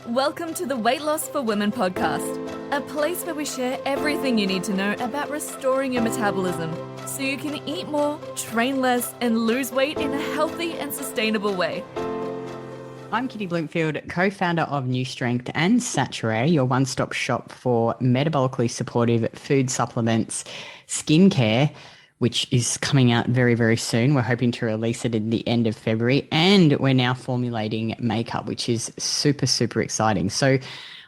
Welcome to the Weight Loss for Women podcast, a place where we share everything you need to know about restoring your metabolism so you can eat more, train less, and lose weight in a healthy and sustainable way. I'm Kitty Bloomfield, co-founder of New Strength and Saturé, your one-stop shop for metabolically supportive food supplements, skincare, which is coming out very, very soon. We're hoping to release it in the end of February, and we're now formulating makeup, which is super, super exciting. So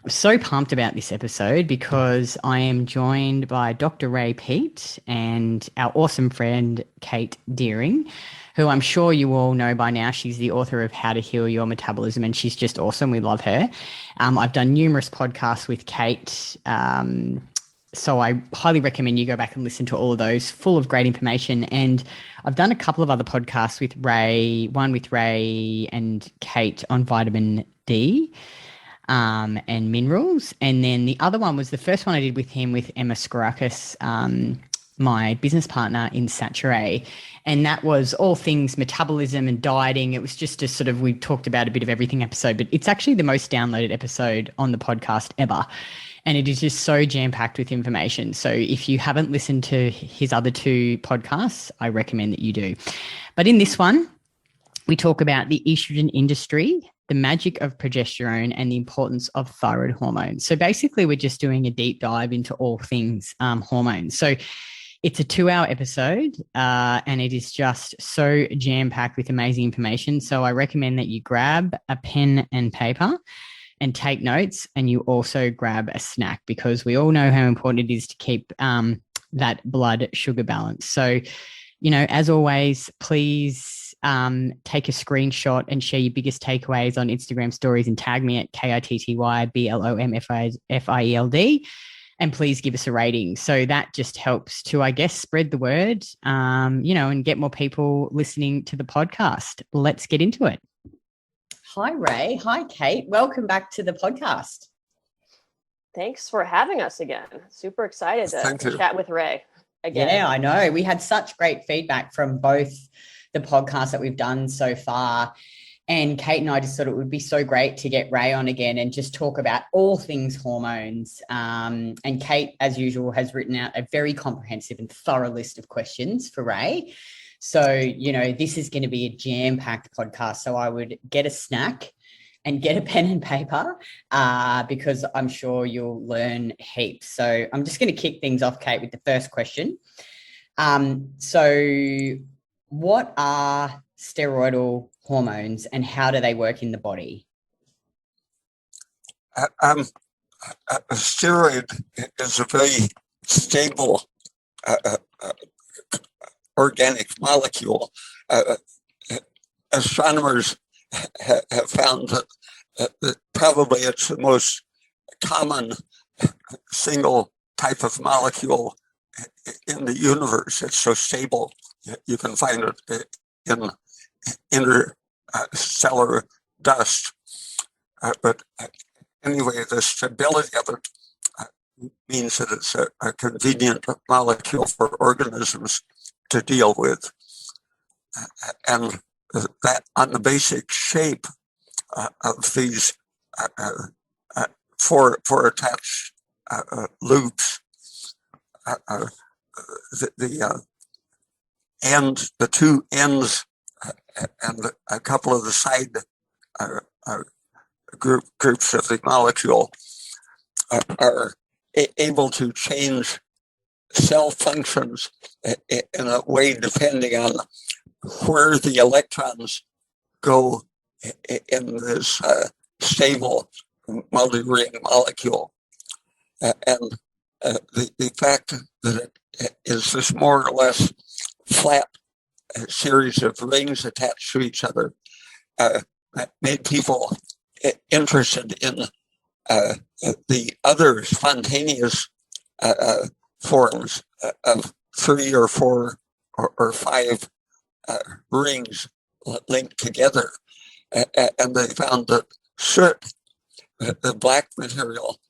I'm so pumped about this episode because I am joined by Dr. Ray Peat and our awesome friend, Kate Deering, who I'm sure you all know by now. She's the author of How to Heal Your Metabolism, and she's just awesome. We love her. I've done numerous podcasts with Kate, so I highly recommend you go back and listen to all of those, full of great information. And I've done a couple of other podcasts with Ray, one with Ray and Kate on vitamin D and minerals. And then the other one was the first one I did with him with Emma Skarakis, my business partner in Saturé. And that was all things metabolism and dieting. It was just a sort of, we talked about a bit of everything episode, but it's actually the most downloaded episode on the podcast ever. And it is just so jam-packed with information. So if you haven't listened to his other two podcasts, I recommend that you do. But in this one, we talk about the estrogen industry, the magic of progesterone, and the importance of thyroid hormones. So basically, we're just doing a deep dive into all things hormones. So it's a 2-hour episode, and it is just so jam-packed with amazing information. So I recommend that you grab a pen and paper and take notes, and you also grab a snack, because we all know how important it is to keep that blood sugar balance. So, you know, as always, please take a screenshot and share your biggest takeaways on Instagram stories and tag me at KITTYBLOMFIELD. And please give us a rating. So that just helps to, I guess, spread the word, and get more people listening to the podcast. Let's get into it. Hi, Ray. Hi, Kate. Welcome back to the podcast. Thanks for having us again. Super excited to chat with Ray again. Yeah, I know. We had such great feedback from both the podcasts that we've done so far. And Kate and I just thought it would be so great to get Ray on again and just talk about all things hormones. And Kate, as usual, has written out a very comprehensive and thorough list of questions for Ray. So, this is going to be a jam-packed podcast. So I would get a snack and get a pen and paper because I'm sure you'll learn heaps. So I'm just going to kick things off, Kate, with the first question. So what are steroidal hormones and how do they work in the body? A steroid is a very stable organic molecule. Astronomers have found that probably it's the most common single type of molecule in the universe. It's so stable. You can find it in interstellar dust. But anyway, the stability of it means that it's a convenient molecule for organisms to deal with. And that on the basic shape of these four attached loops, the two ends and a couple of the side groups of the molecule are able to change cell functions in a way depending on where the electrons go in this stable multi-ring molecule. And the fact that it is this more or less flat series of rings attached to each other made people interested in the other spontaneous forms of 3 or 4 or 5 rings linked together. And they found that soot, the black material,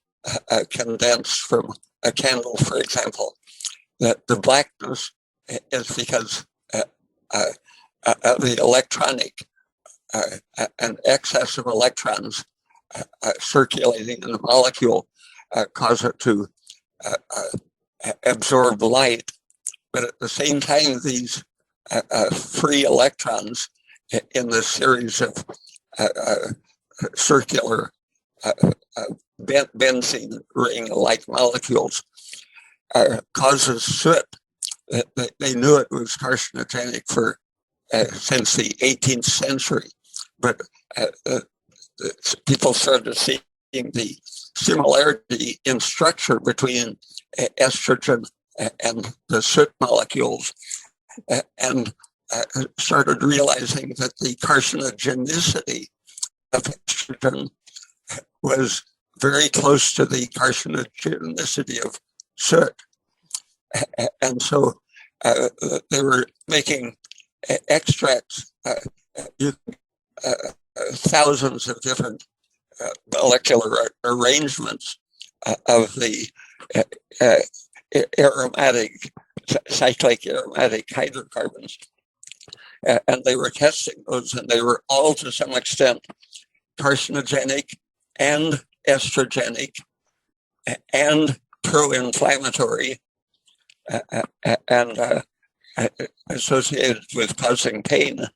condensed from a candle, for example, that the blackness is because the electronic, an excess of electrons circulating in the molecule cause it to absorb light. But at the same time, these free electrons in this series of circular benzene ring-like molecules causes soot. They knew it was carcinogenic for since the 18th century, but people started seeing the similarity in structure between estrogen and the soot molecules, and started realizing that the carcinogenicity of estrogen was very close to the carcinogenicity of soot. And so they were making extracts, thousands of different molecular arrangements of the aromatic, cyclic aromatic hydrocarbons. And they were testing those, and they were all to some extent carcinogenic and estrogenic and pro-inflammatory and associated with causing pain.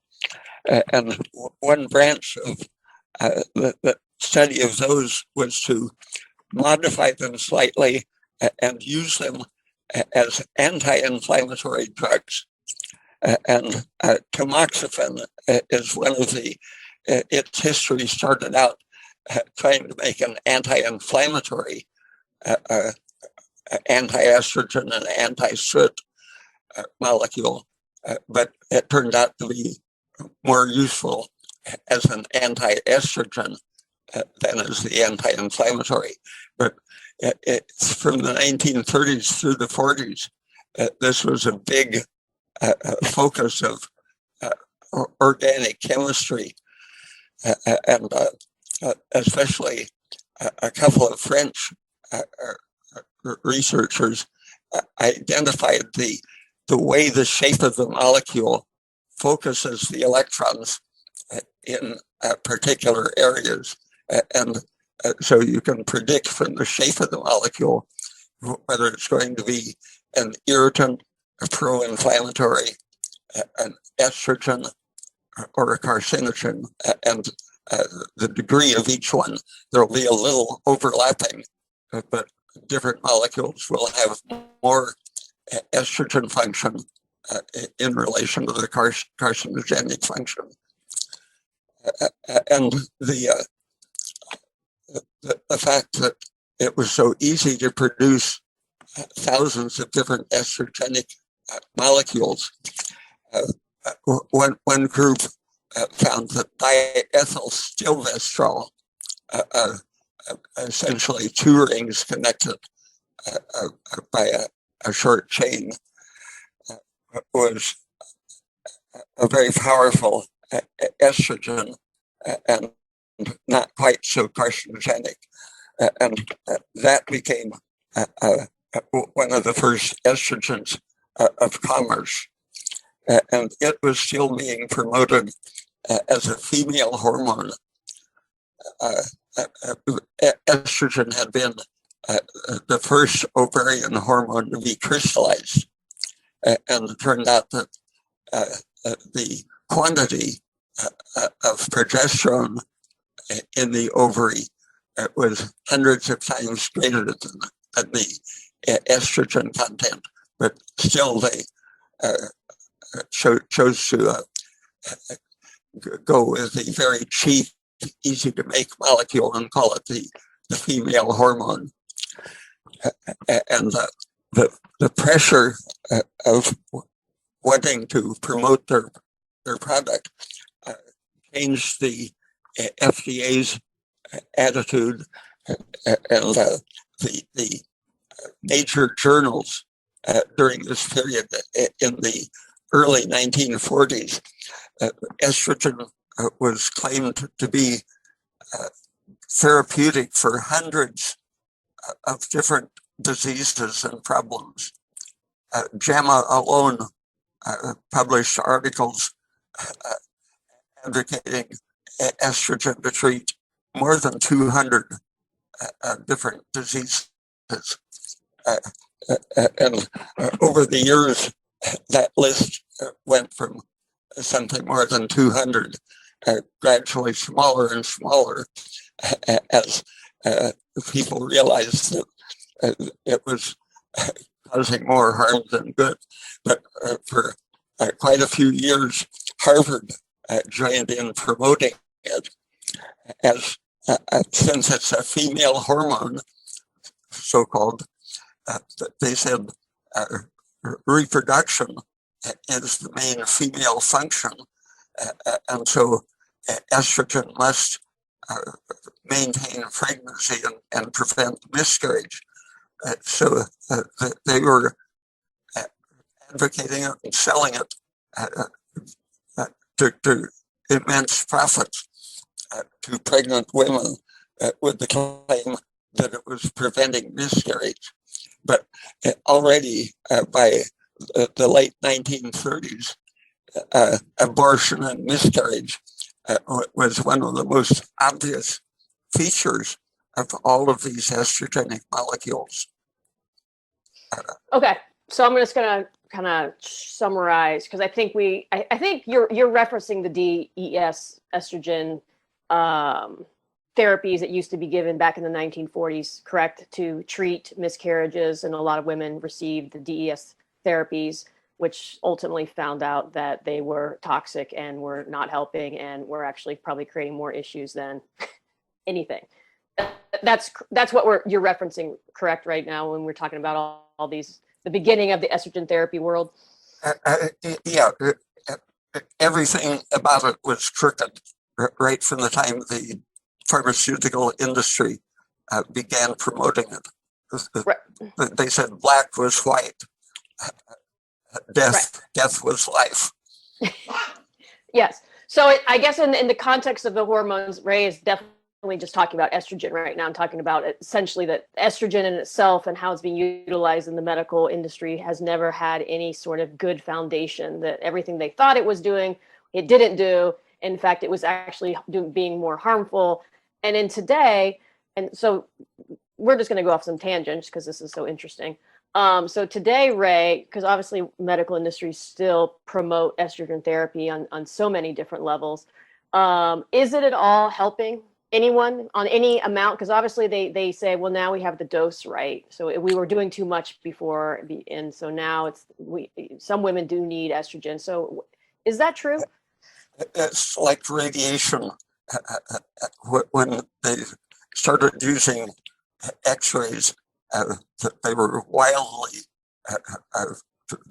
And one branch of the study of those was to modify them slightly and use them as anti-inflammatory drugs. And tamoxifen is one of the, its history started out trying to make an anti-inflammatory, anti-estrogen and anti-soot molecule, but it turned out to be more useful as an anti-estrogen than as the anti-inflammatory. But it's from the 1930s through the 40s, this was a big focus of organic chemistry, and especially a couple of French researchers identified the way the shape of the molecule focuses the electrons in particular areas. And so you can predict from the shape of the molecule whether it's going to be an irritant, a pro-inflammatory, an estrogen, or a carcinogen. And the degree of each one, there'll be a little overlapping, but different molecules will have more estrogen function in relation to the carcinogenic function. And the fact that it was so easy to produce thousands of different estrogenic molecules. One group found that diethylstilbestrol, essentially two rings connected by a short chain, was a very powerful estrogen and not quite so carcinogenic. And that became one of the first estrogens of commerce. And it was still being promoted as a female hormone. Estrogen had been the first ovarian hormone to be crystallized. And it turned out that the quantity of progesterone in the ovary was hundreds of times greater than the estrogen content, but still they chose to go with the very cheap, easy to make molecule and call it the female hormone. And the pressure of wanting to promote their product changed the FDA's attitude, and the major journals during this period in the early 1940s, estrogen was claimed to be therapeutic for hundreds of different diseases and problems. JAMA alone published articles advocating estrogen to treat more than 200 different diseases. And over the years, that list went from something more than 200, gradually smaller and smaller, as people realized that it was causing more harm than good. But for quite a few years, Harvard joined in promoting it as, since it's a female hormone, so-called, they said reproduction is the main female function, and so estrogen must maintain pregnancy and prevent miscarriage. So they were advocating it and selling it to immense profits to pregnant women with the claim that it was preventing miscarriage. But already by the late 1930s, abortion and miscarriage was one of the most obvious features of all of these estrogenic molecules. Okay, so I'm just going to kind of summarize, because I think you're referencing the DES estrogen therapies that used to be given back in the 1940s, correct, to treat miscarriages, and a lot of women received the DES therapies, which ultimately found out that they were toxic and were not helping and were actually probably creating more issues than anything. That's what you're referencing, correct, right now when we're talking about all these, the beginning of the estrogen therapy world? Yeah, everything about it was crooked right from the time the pharmaceutical industry began promoting it. Right. They said black was white, death was life. Yes. So I guess in the context of the hormones, Ray is definitely just talking about estrogen right now. I'm talking about essentially that estrogen in itself and how it's being utilized in the medical industry has never had any sort of good foundation, that everything they thought it was doing, it didn't do. In fact, it was actually being more harmful. And in today, and so we're just going to go off some tangents because this is so interesting. So today, Ray, because obviously medical industries still promote estrogen therapy on so many different levels. Is it at all helping anyone on any amount? Because obviously they say, well, now we have the dose right. So we were doing too much before, and so now some women do need estrogen. So is that true? It's like radiation. When they started using X-rays, they were wildly,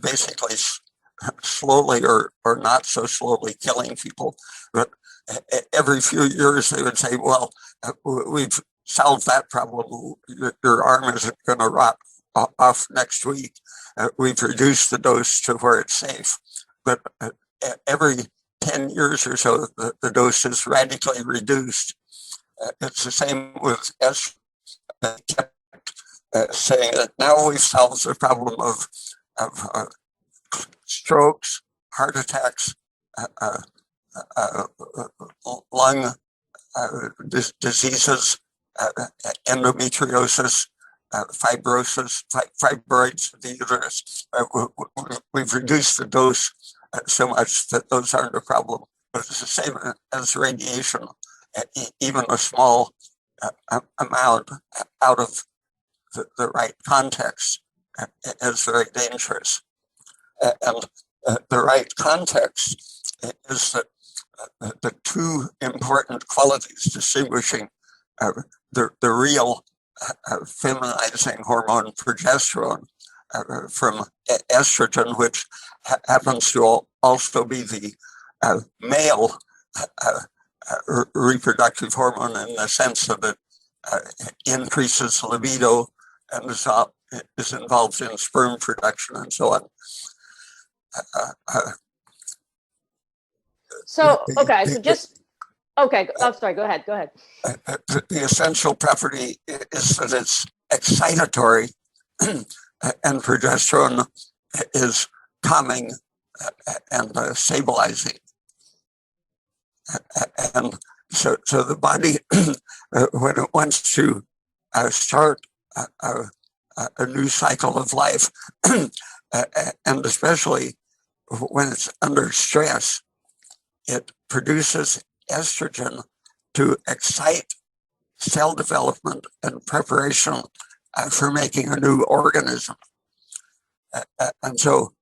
basically slowly or not so slowly killing people. But every few years they would say, well, we've solved that problem. Your arm isn't going to rot off next week. We've reduced the dose to where it's safe. But every 10 years or so, the dose is radically reduced. It's the same with estrogen. Saying that now we've solved the problem of strokes, heart attacks, lung diseases, endometriosis, fibrosis, fibroids of the uterus. We've reduced the dose so much that those aren't a problem. But it's the same as radiation. Even a small amount out of the right context is very dangerous. And the right context is that the two important qualities distinguishing the real feminizing hormone progesterone from estrogen, which happens to also be the male reproductive hormone in the sense that it increases libido and is involved in sperm production and so on. I'm sorry, go ahead. The essential property is that it's excitatory, and progesterone is calming and stabilizing. And So the body, when it wants to start a new cycle of life, and especially when it's under stress, it produces estrogen to excite cell development and preparation for making a new organism. And so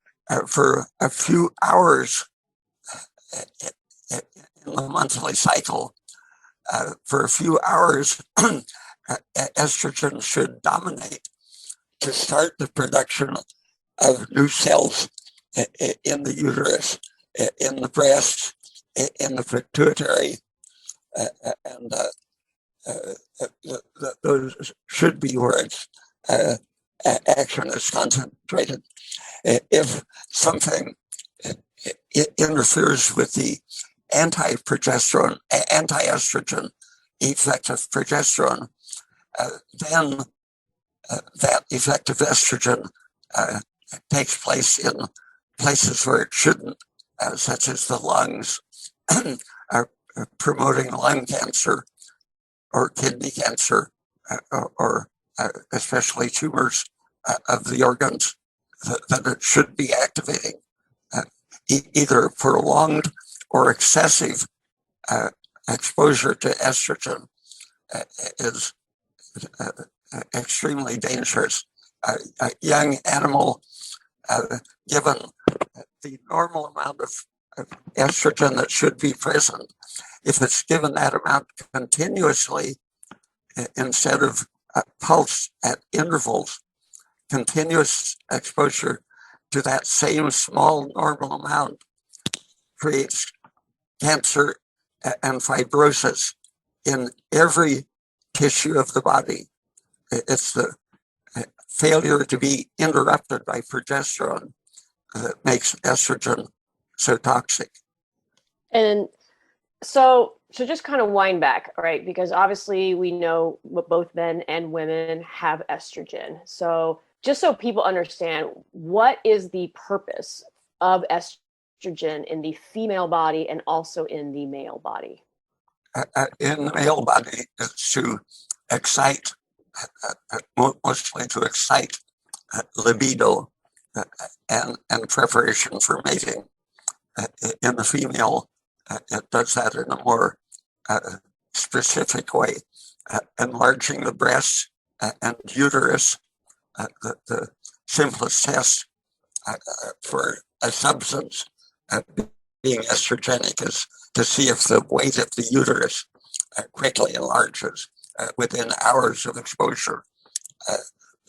for a few hours in the monthly cycle, for a few hours, estrogen should dominate to start the production of new cells in the uterus, in the breast, in the pituitary, and those should be where its action is concentrated. If something interferes with the anti-estrogen effect of progesterone, then that effect of estrogen takes place in places where it shouldn't, such as the lungs, promoting lung cancer or kidney cancer, or especially tumors of the organs that it should be activating. Either prolonged or excessive exposure to estrogen is extremely dangerous. A young animal given the normal amount of estrogen that should be present, if it's given that amount continuously instead of pulse at intervals, continuous exposure to that same small normal amount creates cancer and fibrosis in every tissue of the body. It's the failure to be interrupted by progesterone that makes estrogen so toxic. And so just kind of wind back, right? Because obviously we know what both men and women have estrogen. So just so people understand, what is the purpose of estrogen in the female body and also in the male body? In the male body, it's to excite, mostly to excite libido and preparation for mating. In the female, it does that in a more specific way, enlarging the breast and uterus. The simplest test for a substance being estrogenic is to see if the weight of the uterus quickly enlarges. Within hours of exposure,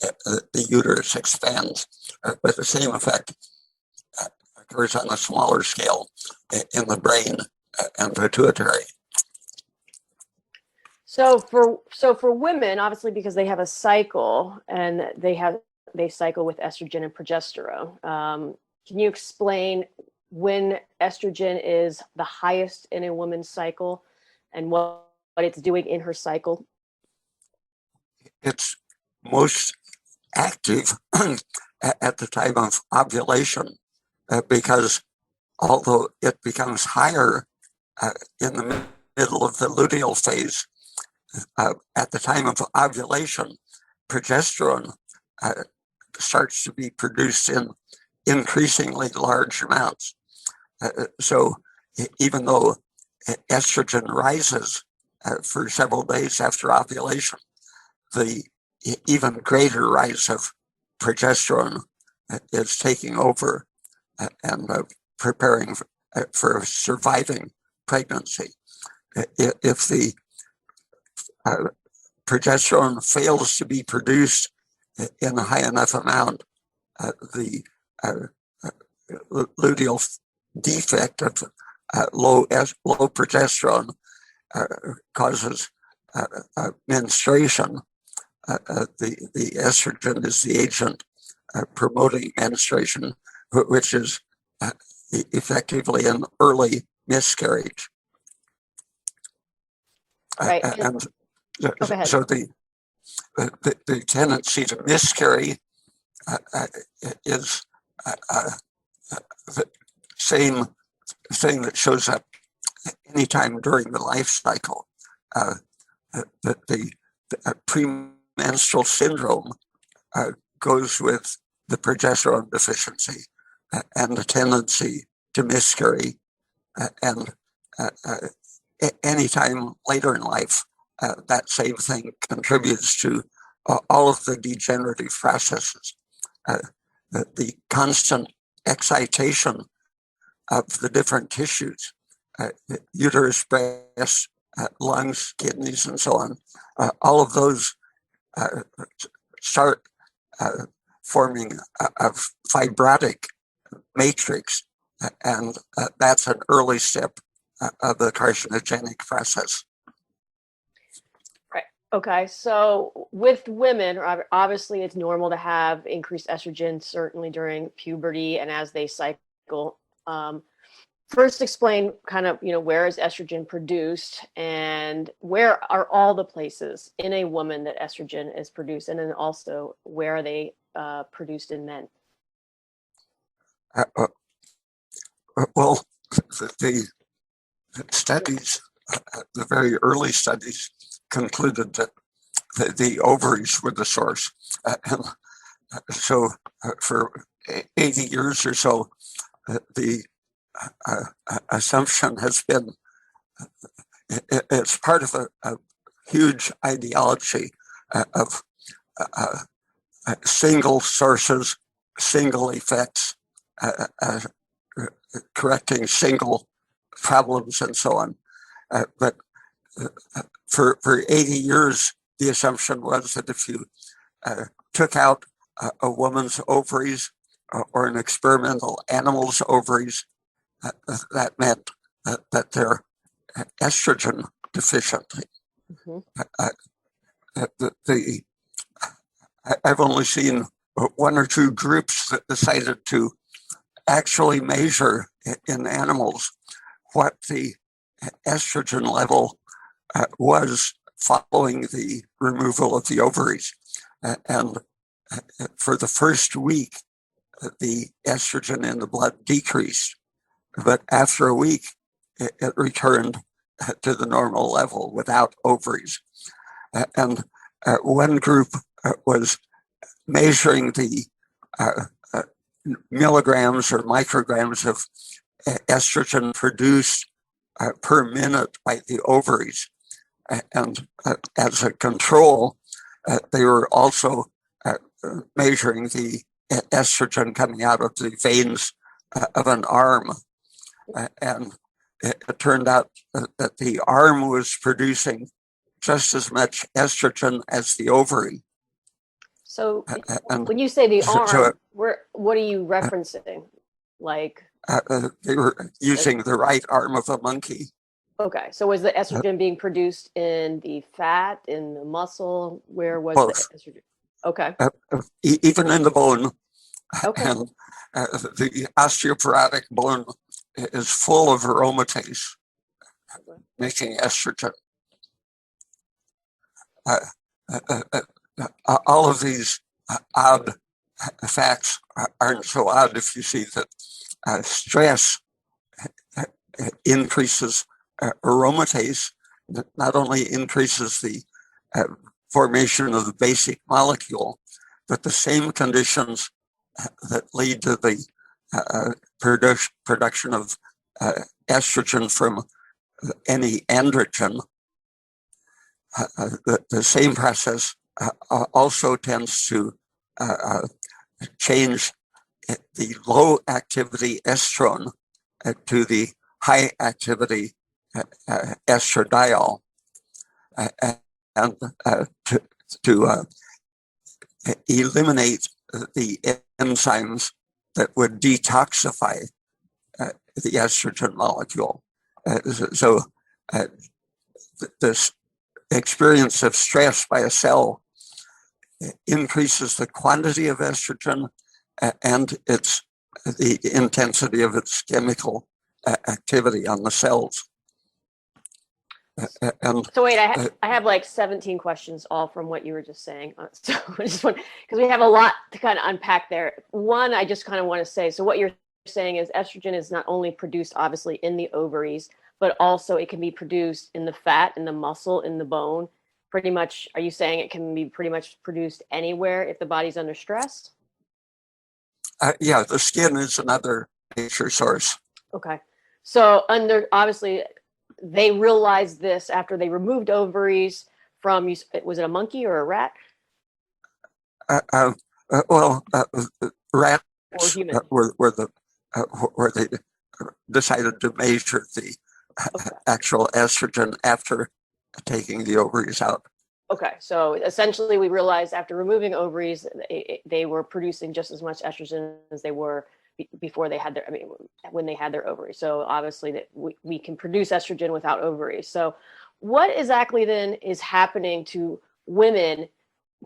the uterus expands, but the same effect occurs on a smaller scale in the brain and pituitary. So for women, obviously, because they have a cycle and they cycle with estrogen and progesterone. Can you explain when estrogen is the highest in a woman's cycle and what it's doing in her cycle? It's most active at the time of ovulation because although it becomes higher in the middle of the luteal phase, at the time of ovulation, progesterone starts to be produced in increasingly large amounts. So even though estrogen rises for several days after ovulation, the even greater rise of progesterone is taking over and preparing for a surviving pregnancy. If the progesterone fails to be produced in a high enough amount, the luteal defect of low progesterone causes menstruation. The estrogen is the agent promoting menstruation, which is effectively an early miscarriage. Right. And so the tendency to miscarry is the same thing that shows up anytime during the life cycle. The premenstrual syndrome goes with the progesterone deficiency and the tendency to miscarry, and anytime later in life, that same thing contributes to all of the degenerative processes. The constant excitation of the different tissues, uterus, breast, lungs, kidneys, and so on, all of those start forming a fibrotic matrix, and that's an early step of the carcinogenic process. Right. Okay. So with women, obviously it's normal to have increased estrogen, certainly during puberty and as they cycle. First, explain kind of, where is estrogen produced and where are all the places in a woman that estrogen is produced? And then also, where are they produced in men? Well, the studies, the very early studies, concluded that the ovaries were the source. And so for 80 years or so, the assumption has been, it's part of a huge ideology of single sources, single effects, correcting single problems, and so on. But for 80 years, the assumption was that if you took out a woman's ovaries or an experimental animal's ovaries, that meant that they're estrogen deficient. I've only seen one or two groups that decided to actually measure in animals what the estrogen level was following the removal of the ovaries. And for the first week, the estrogen in the blood decreased. But after a week, it returned to the normal level without ovaries. And one group was measuring the milligrams or micrograms of estrogen produced per minute by the ovaries. And as a control, they were also measuring the estrogen coming out of the veins of an arm. And it turned out that the arm was producing just as much estrogen as the ovary. So when you say the arm, what are you referencing? Like they were using the right arm of a monkey. Okay, so was the estrogen being produced in the fat, in the muscle? Where was both. The estrogen? Okay. Even in the bone. Okay. And the osteoporotic bone is full of aromatase, making estrogen. All of these odd facts aren't so odd if you see that stress increases aromatase, that not only increases the formation of the basic molecule, but the same conditions that lead to the production of estrogen from any androgen. The same process also tends to change the low activity estrone to the high activity estradiol, and to eliminate the enzymes that would detoxify the estrogen molecule. So this experience of stress by a cell increases the quantity of estrogen and the intensity of its chemical activity on the cells. So wait, I have like 17 questions all from what you were just saying. So I just want, because we have a lot to kind of unpack there. One, I just kind of want to say, so what you're saying is estrogen is not only produced obviously in the ovaries, but also it can be produced in the fat, in the muscle, in the bone. Pretty much, are you saying it can be pretty much produced anywhere if the body's under stress? Yeah, the skin is another major source. Okay. So obviously they realized this after they removed ovaries from, was it a monkey or a rat? Rats Or human? where they decided to measure the Okay. actual estrogen after taking the ovaries out. Okay, so essentially we realized after removing ovaries, they were producing just as much estrogen as they were before they had their, when they had their ovaries. So obviously that we can produce estrogen without ovaries. So what exactly then is happening to women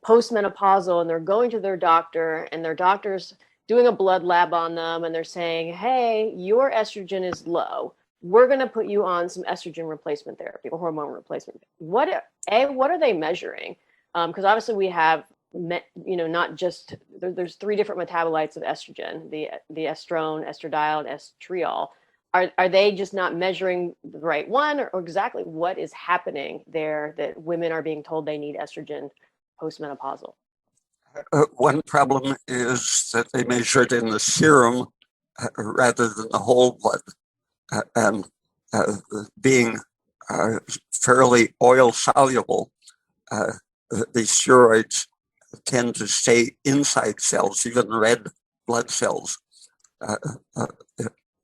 postmenopausal, and they're going to their doctor, and their doctor's doing a blood lab on them, and they're saying, hey, your estrogen is low. We're going to put you on some estrogen replacement therapy or hormone replacement. What are they measuring? Because obviously we have, not just, there's 3 different metabolites of estrogen, the estrone, estradiol, and estriol. Are they just not measuring the right one, or exactly what is happening there that women are being told they need estrogen postmenopausal? One problem is that they measured in the serum rather than the whole blood. And being fairly oil soluble, the steroids tend to stay inside cells, even red blood cells.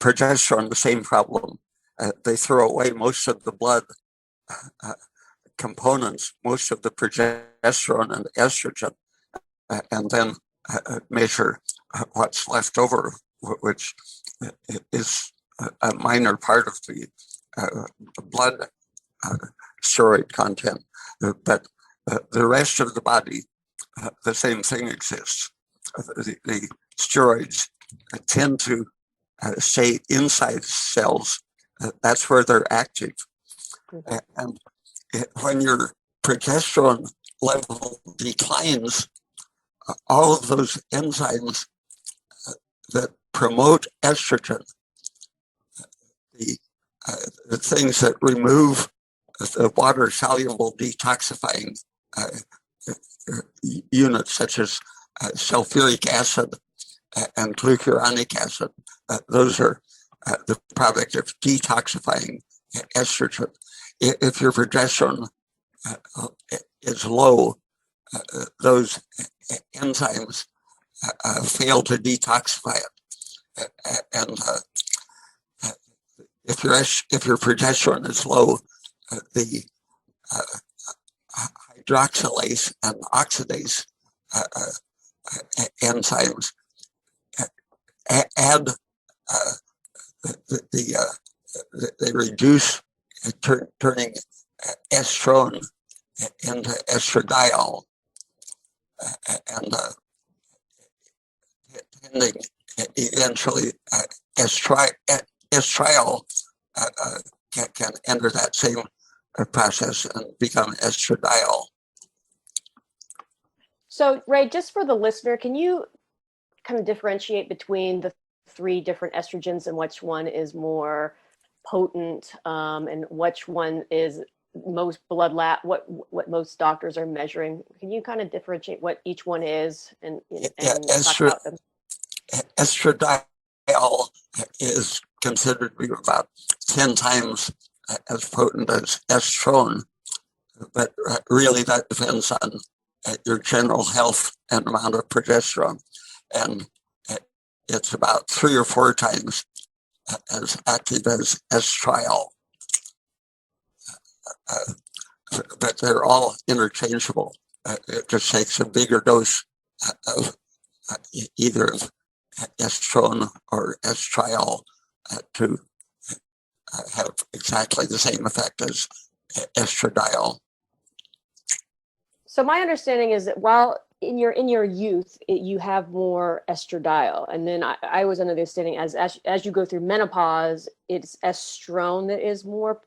Progesterone, the same problem. They throw away most of the blood components, most of the progesterone and estrogen, and then measure what's left over, which is a minor part of the blood steroid content. But the rest of the body, the same thing exists. The steroids tend to stay inside cells. That's where they're active. And when your progesterone level declines, all of those enzymes that promote estrogen, the things that remove the water-soluble detoxifying units, such as sulfuric acid and glucuronic acid, those are the product of detoxifying estrogen. If your progesterone is low, those enzymes fail to detoxify it, and if your progesterone is low, the hydroxylase and oxidase enzymes add they reduce turning estrone into estradiol, and tending eventually estriol can enter that same process and become estradiol. So, Ray, just for the listener, can you kind of differentiate between the 3 different estrogens and which one is more potent, and which one is most blood lab, what most doctors are measuring? Can you kind of differentiate what each one is and talk about them? Estradiol is considered to be about 10 times as potent as estrone, but really that depends on your general health and amount of progesterone, and it's about 3 or 4 times as active as estriol. But they're all interchangeable. It just takes a bigger dose of either estrone or estriol to have exactly the same effect as estradiol. So my understanding is that while in your youth, you have more estradiol, and then I was under the understanding as you go through menopause, it's estrone that is more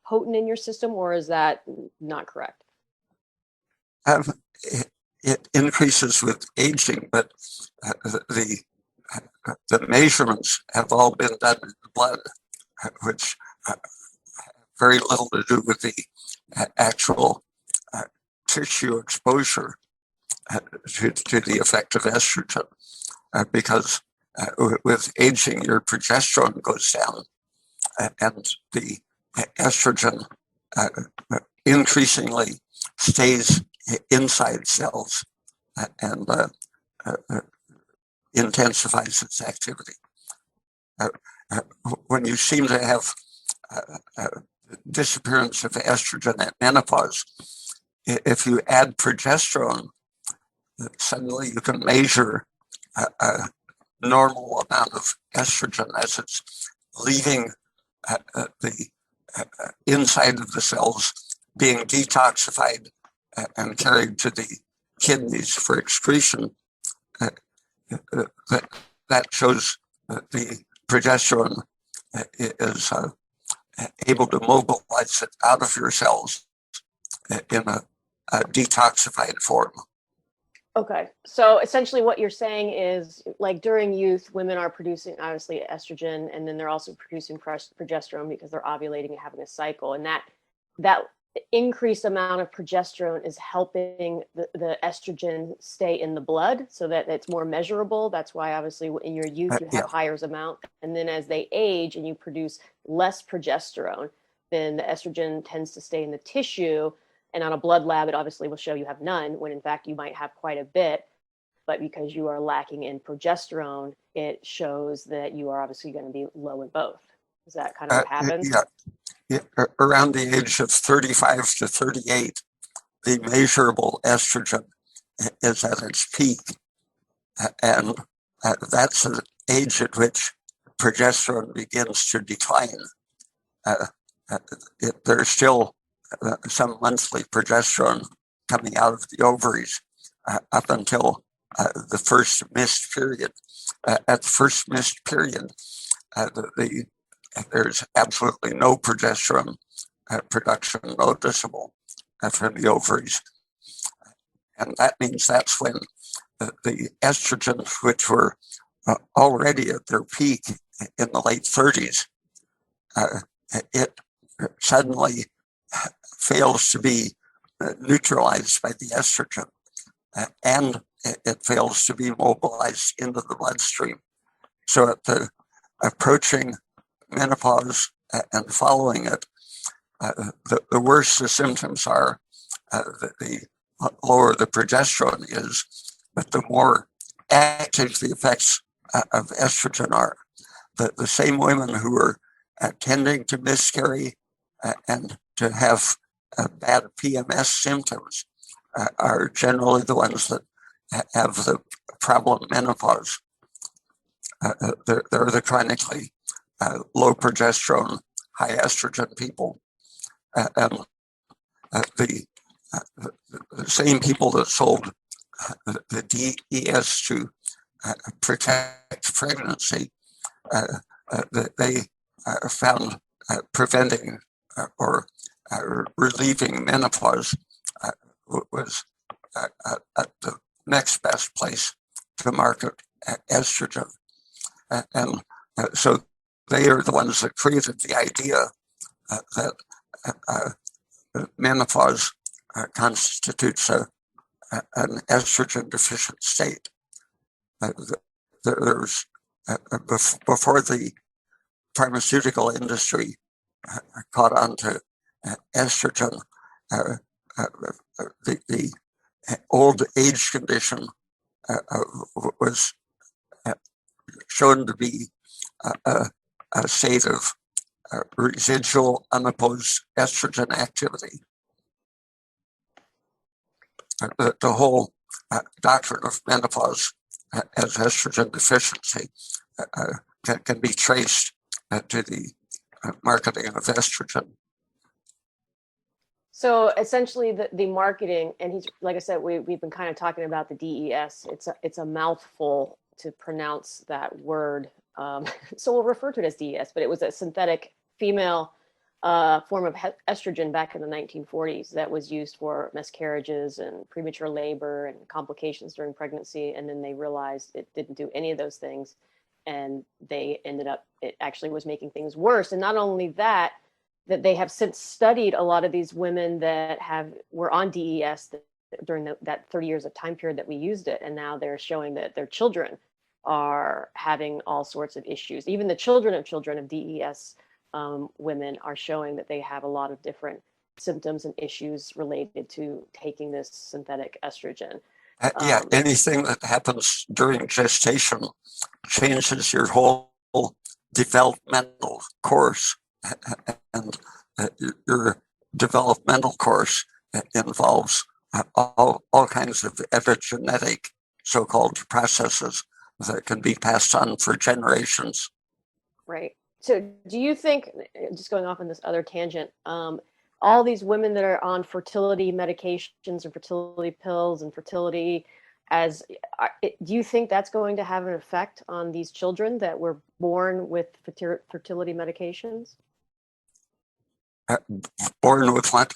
potent in your system, or is that not correct? It increases with aging, but the measurements have all been done in the blood, which very little to do with the actual tissue exposure to the effect of estrogen, because with aging, your progesterone goes down, and the estrogen increasingly stays inside cells and intensifies its activity. When you seem to have disappearance of estrogen at menopause, if you add progesterone, suddenly you can measure a normal amount of estrogen as it's leaving the inside of the cells, being detoxified and carried to the kidneys for excretion. That shows the progesterone is able to mobilize it out of your cells in a detoxified form. Okay, so essentially what you're saying is, like, during youth, women are producing obviously estrogen, and then they're also producing progesterone because they're ovulating and having a cycle, and that increased amount of progesterone is helping the estrogen stay in the blood so that it's more measurable. That's why obviously in your youth you have higher amount, and then as they age and you produce less progesterone, then the estrogen tends to stay in the tissue. And on a blood lab, it obviously will show you have none, when in fact you might have quite a bit. But because you are lacking in progesterone, it shows that you are obviously going to be low in both. Is that kind of what happens? Yeah. Around the age of 35 to 38, the measurable estrogen is at its peak. And that's the age at which progesterone begins to decline. There's still some monthly progesterone coming out of the ovaries up until the first missed period. At the first missed period, there's absolutely no progesterone production noticeable from the ovaries. And that means that's when the estrogens, which were already at their peak in the late 30s, it suddenly fails to be neutralized by the estrogen, and it fails to be mobilized into the bloodstream. So at the approaching menopause and following it, the worse the symptoms are, the lower the progesterone is, but the more active the effects of estrogen are. The same women who are tending to miscarry and to have bad PMS symptoms are generally the ones that have the problem menopause. They're the chronically low progesterone, high estrogen people. And the same people that sold the DES to protect pregnancy, they found preventing or relieving menopause was at the next best place to market estrogen. And so they are the ones that created the idea that menopause constitutes an estrogen deficient state. There's before the pharmaceutical industry caught on to estrogen, the old age condition was shown to be a state of residual unopposed estrogen activity. The whole doctrine of menopause as estrogen deficiency can be traced to the marketing of estrogen. So essentially the marketing, and he's, like I said, we've been kind of talking about the DES. It's a mouthful to pronounce that word. So we'll refer to it as DES, but it was a synthetic female form of estrogen back in the 1940s that was used for miscarriages and premature labor and complications during pregnancy. And then they realized it didn't do any of those things. And they ended up, it actually was making things worse. And not only that, that they have since studied a lot of these women that were on DES during that 30 years of time period that we used it, and now they're showing that their children are having all sorts of issues. Even the children of DES women are showing that they have a lot of different symptoms and issues related to taking this synthetic estrogen. Anything that happens during gestation changes your whole developmental course, and your developmental course involves all kinds of epigenetic so-called processes that can be passed on for generations. Right. So do you think, just going off on this other tangent, all these women that are on fertility medications and fertility pills and fertility, do you think that's going to have an effect on these children that were born with fertility medications? Born with what?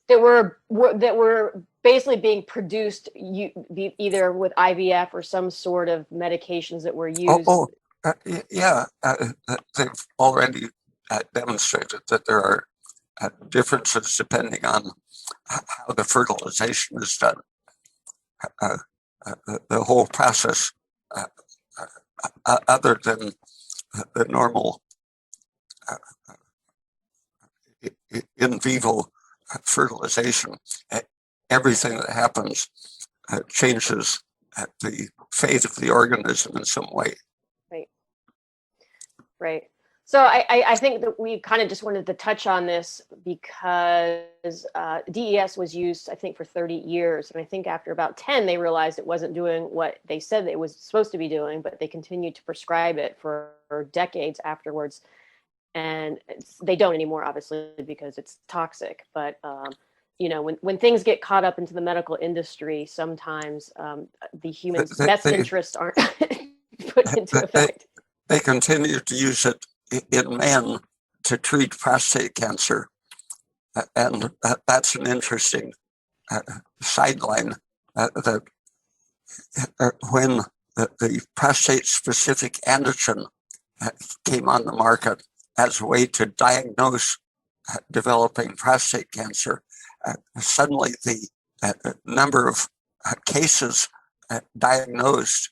That were basically being produced either with IVF or some sort of medications that were used. They've already demonstrated that there are differences depending on how the fertilization is done. The whole process, other than the normal in vivo fertilization, everything that happens changes the fate of the organism in some way. Right. So I think that we kind of just wanted to touch on this because DES was used, I think, for 30 years. And I think after about 10, they realized it wasn't doing what they said it was supposed to be doing, but they continued to prescribe it for decades afterwards. And they don't anymore, obviously, because it's toxic. But, when things get caught up into the medical industry, sometimes the human's best interests aren't put into effect. They continue to use it in men to treat prostate cancer. And that's an interesting sideline, that when the prostate-specific antigen came on the market as a way to diagnose developing prostate cancer, suddenly the number of cases diagnosed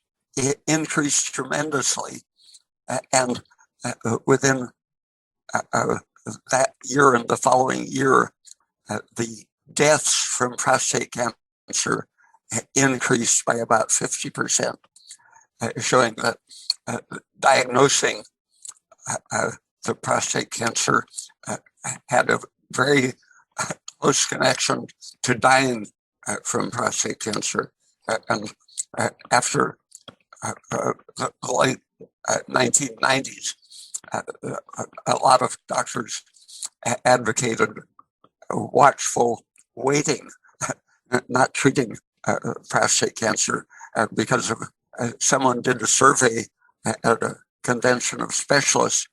increased tremendously. And within that year and the following year, the deaths from prostate cancer increased by about 50%, showing that diagnosing the prostate cancer had a very close connection to dying from prostate cancer. And after the late 1990s, a lot of doctors advocated watchful waiting, not treating prostate cancer, because of someone did a survey at a convention of specialists.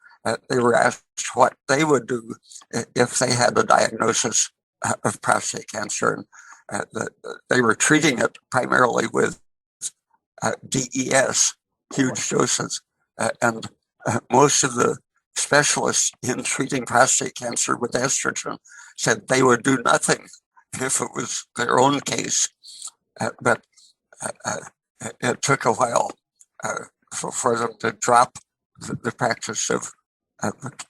They were asked what they would do if they had a diagnosis of prostate cancer, and they were treating it primarily with DES, huge doses, and most of the specialists in treating prostate cancer with estrogen said they would do nothing if it was their own case, but it took a while for them to drop the practice of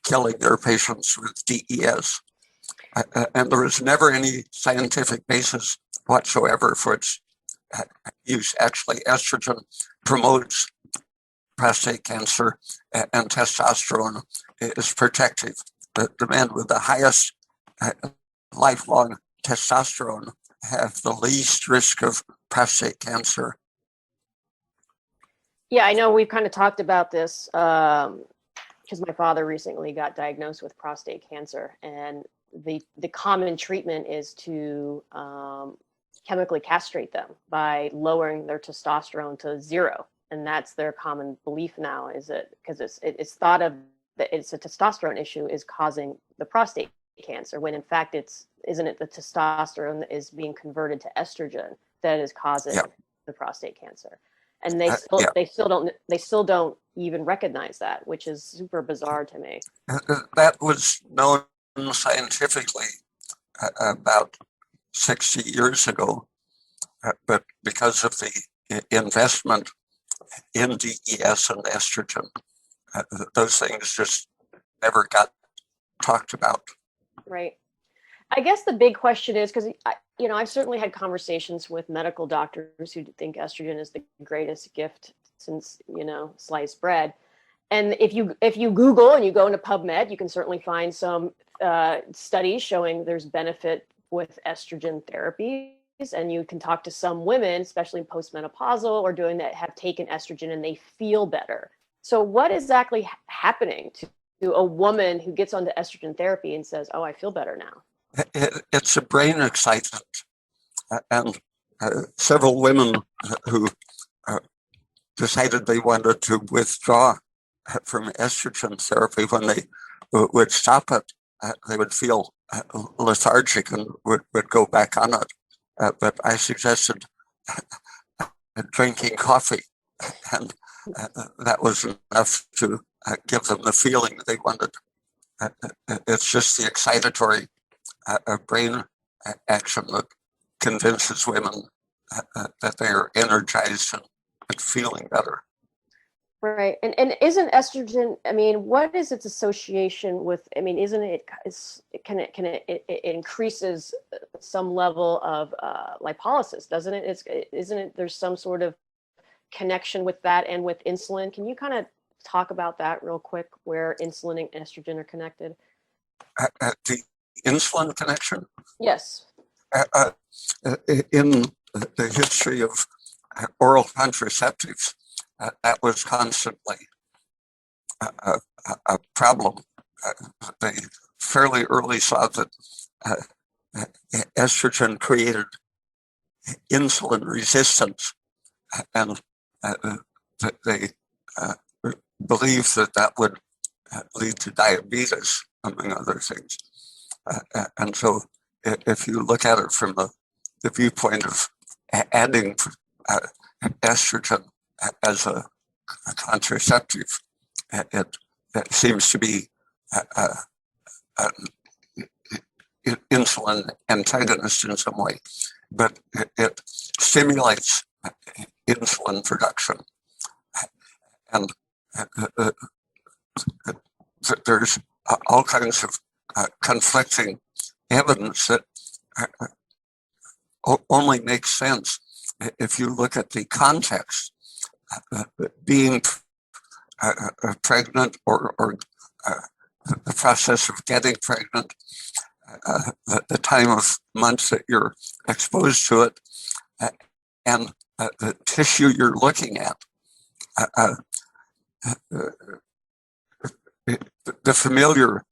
killing their patients with DES. And there was never any scientific basis whatsoever for its use. Actually, estrogen promotes prostate cancer, and testosterone is protective. The men with the highest lifelong testosterone have the least risk of prostate cancer. Yeah, I know we've kind of talked about this because my father recently got diagnosed with prostate cancer, and the common treatment is to chemically castrate them by lowering their testosterone to zero. And that's their common belief now, is that because it's thought of that it's a testosterone issue is causing the prostate cancer, when in fact isn't it the testosterone that is being converted to estrogen that is causing the prostate cancer? And they still don't even recognize that, which is super bizarre to me. That was known scientifically about 60 years ago, but because of the investment in DES and estrogen, those things just never got talked about. Right. I guess the big question is, because I've certainly had conversations with medical doctors who think estrogen is the greatest gift since sliced bread. And if you Google and you go into PubMed, you can certainly find some studies showing there's benefit with estrogen therapies. And you can talk to some women, especially postmenopausal or doing that, have taken estrogen and they feel better. So what is exactly happening to a woman who gets onto estrogen therapy and says, "Oh, I feel better now"? It's a brain excitement. And several women who decided they wanted to withdraw from estrogen therapy, when they would stop it, they would feel lethargic and would go back on it. But I suggested drinking coffee, and that was enough to give them the feeling they wanted. It's just the excitatory brain action that convinces women that they are energized and feeling better. Right. And isn't estrogen, what is its association with, isn't it, it increases some level of lipolysis, doesn't it? Isn't it, there's some sort of connection with that and with insulin? Can you kind of talk about that real quick, where insulin and estrogen are connected? The insulin connection? Yes. In the history of oral contraceptives, that was constantly a problem. They fairly early saw that estrogen created insulin resistance, and they believed that would lead to diabetes, among other things. And so if you look at it from the viewpoint of adding estrogen as a contraceptive, it seems to be insulin antagonist in some way, but it stimulates insulin production. And there's all kinds of conflicting evidence that only makes sense if you look at the context. Being pregnant or the process of getting pregnant, the time of months that you're exposed to it, and the tissue you're looking at. The familiar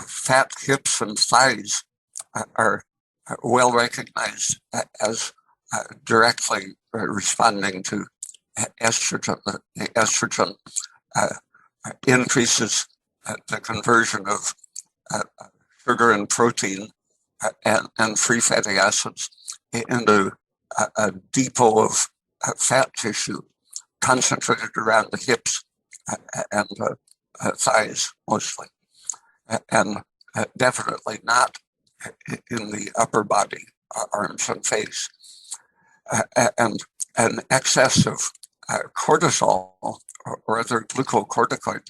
fat hips and thighs are well recognized as directly responding to estrogen. The estrogen increases the conversion of sugar and protein and free fatty acids into a depot of fat tissue concentrated around the hips and thighs mostly, and definitely not in the upper body, arms and face. And an excess of cortisol or other glucocorticoid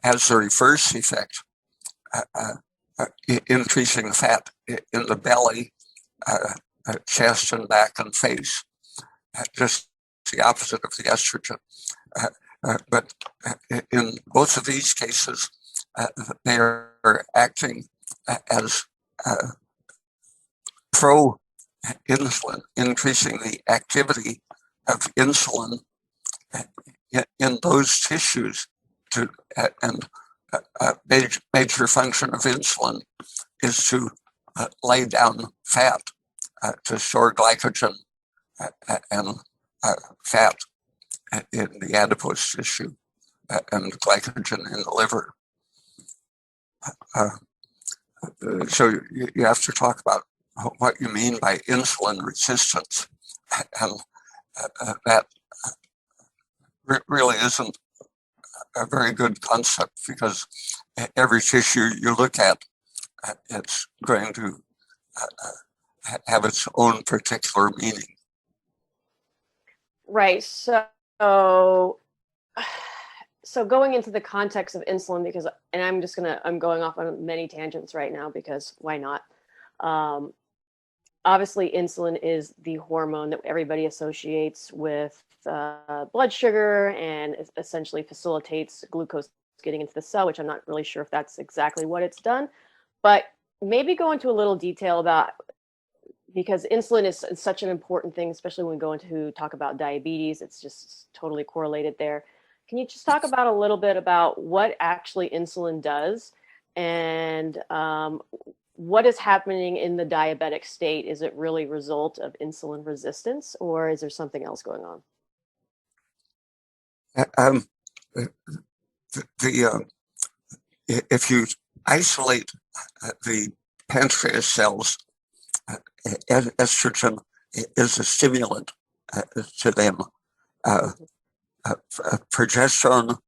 has the reverse effect, increasing fat in the belly, chest and back and face, just the opposite of the estrogen. But in both of these cases, they are acting as pro-insulin, increasing the activity of insulin in those tissues. And a major function of insulin is to lay down fat, to store glycogen and fat in the adipose tissue and glycogen in the liver. So you have to talk about what you mean by insulin resistance, and that really isn't a very good concept, because every tissue you look at, it's going to have its own particular meaning. Right. So going into the context of insulin, because, and I'm going off on many tangents right now because why not? Obviously, insulin is the hormone that everybody associates with blood sugar and essentially facilitates glucose getting into the cell, which I'm not really sure if that's exactly what it's done. But maybe go into a little detail about, because insulin is such an important thing, especially when we go into talk about diabetes. It's just totally correlated there. Can you just talk about a little bit about what actually insulin does and what is happening in the diabetic state? Is it really a result of insulin resistance, or is there something else going on? If you isolate the pancreas cells, estrogen is a stimulant to them. Progesterone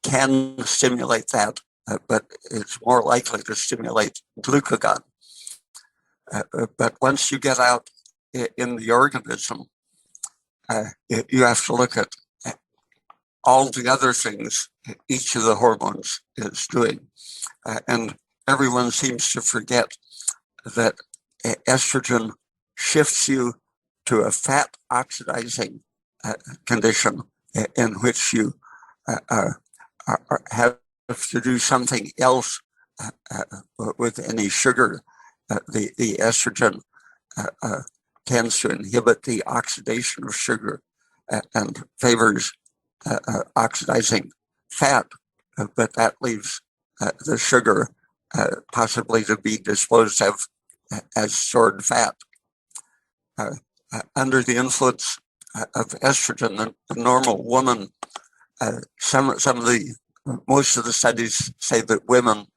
can stimulate that, but it's more likely to stimulate glucagon. But once you get out in the organism, you have to look at all the other things each of the hormones is doing. And everyone seems to forget that estrogen shifts you to a fat oxidizing condition in which you have to do something else with any sugar. The estrogen tends to inhibit the oxidation of sugar and favors oxidizing fat, but that leaves the sugar possibly to be disposed of as stored fat. Under the influence of estrogen, the normal woman, most of the studies say that women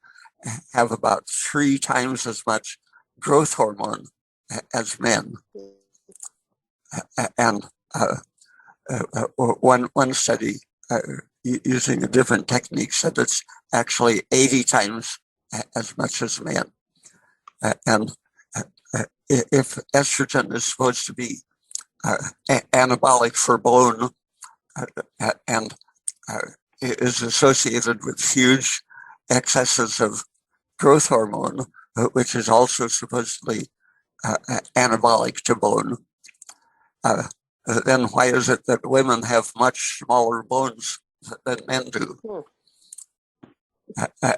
have about 3 times as much growth hormone as men. And one study using a different technique said it's actually 80 times as much as men. And if estrogen is supposed to be anabolic for bone and is associated with huge excesses of growth hormone, which is also supposedly anabolic to bone, then why is it that women have much smaller bones than men do?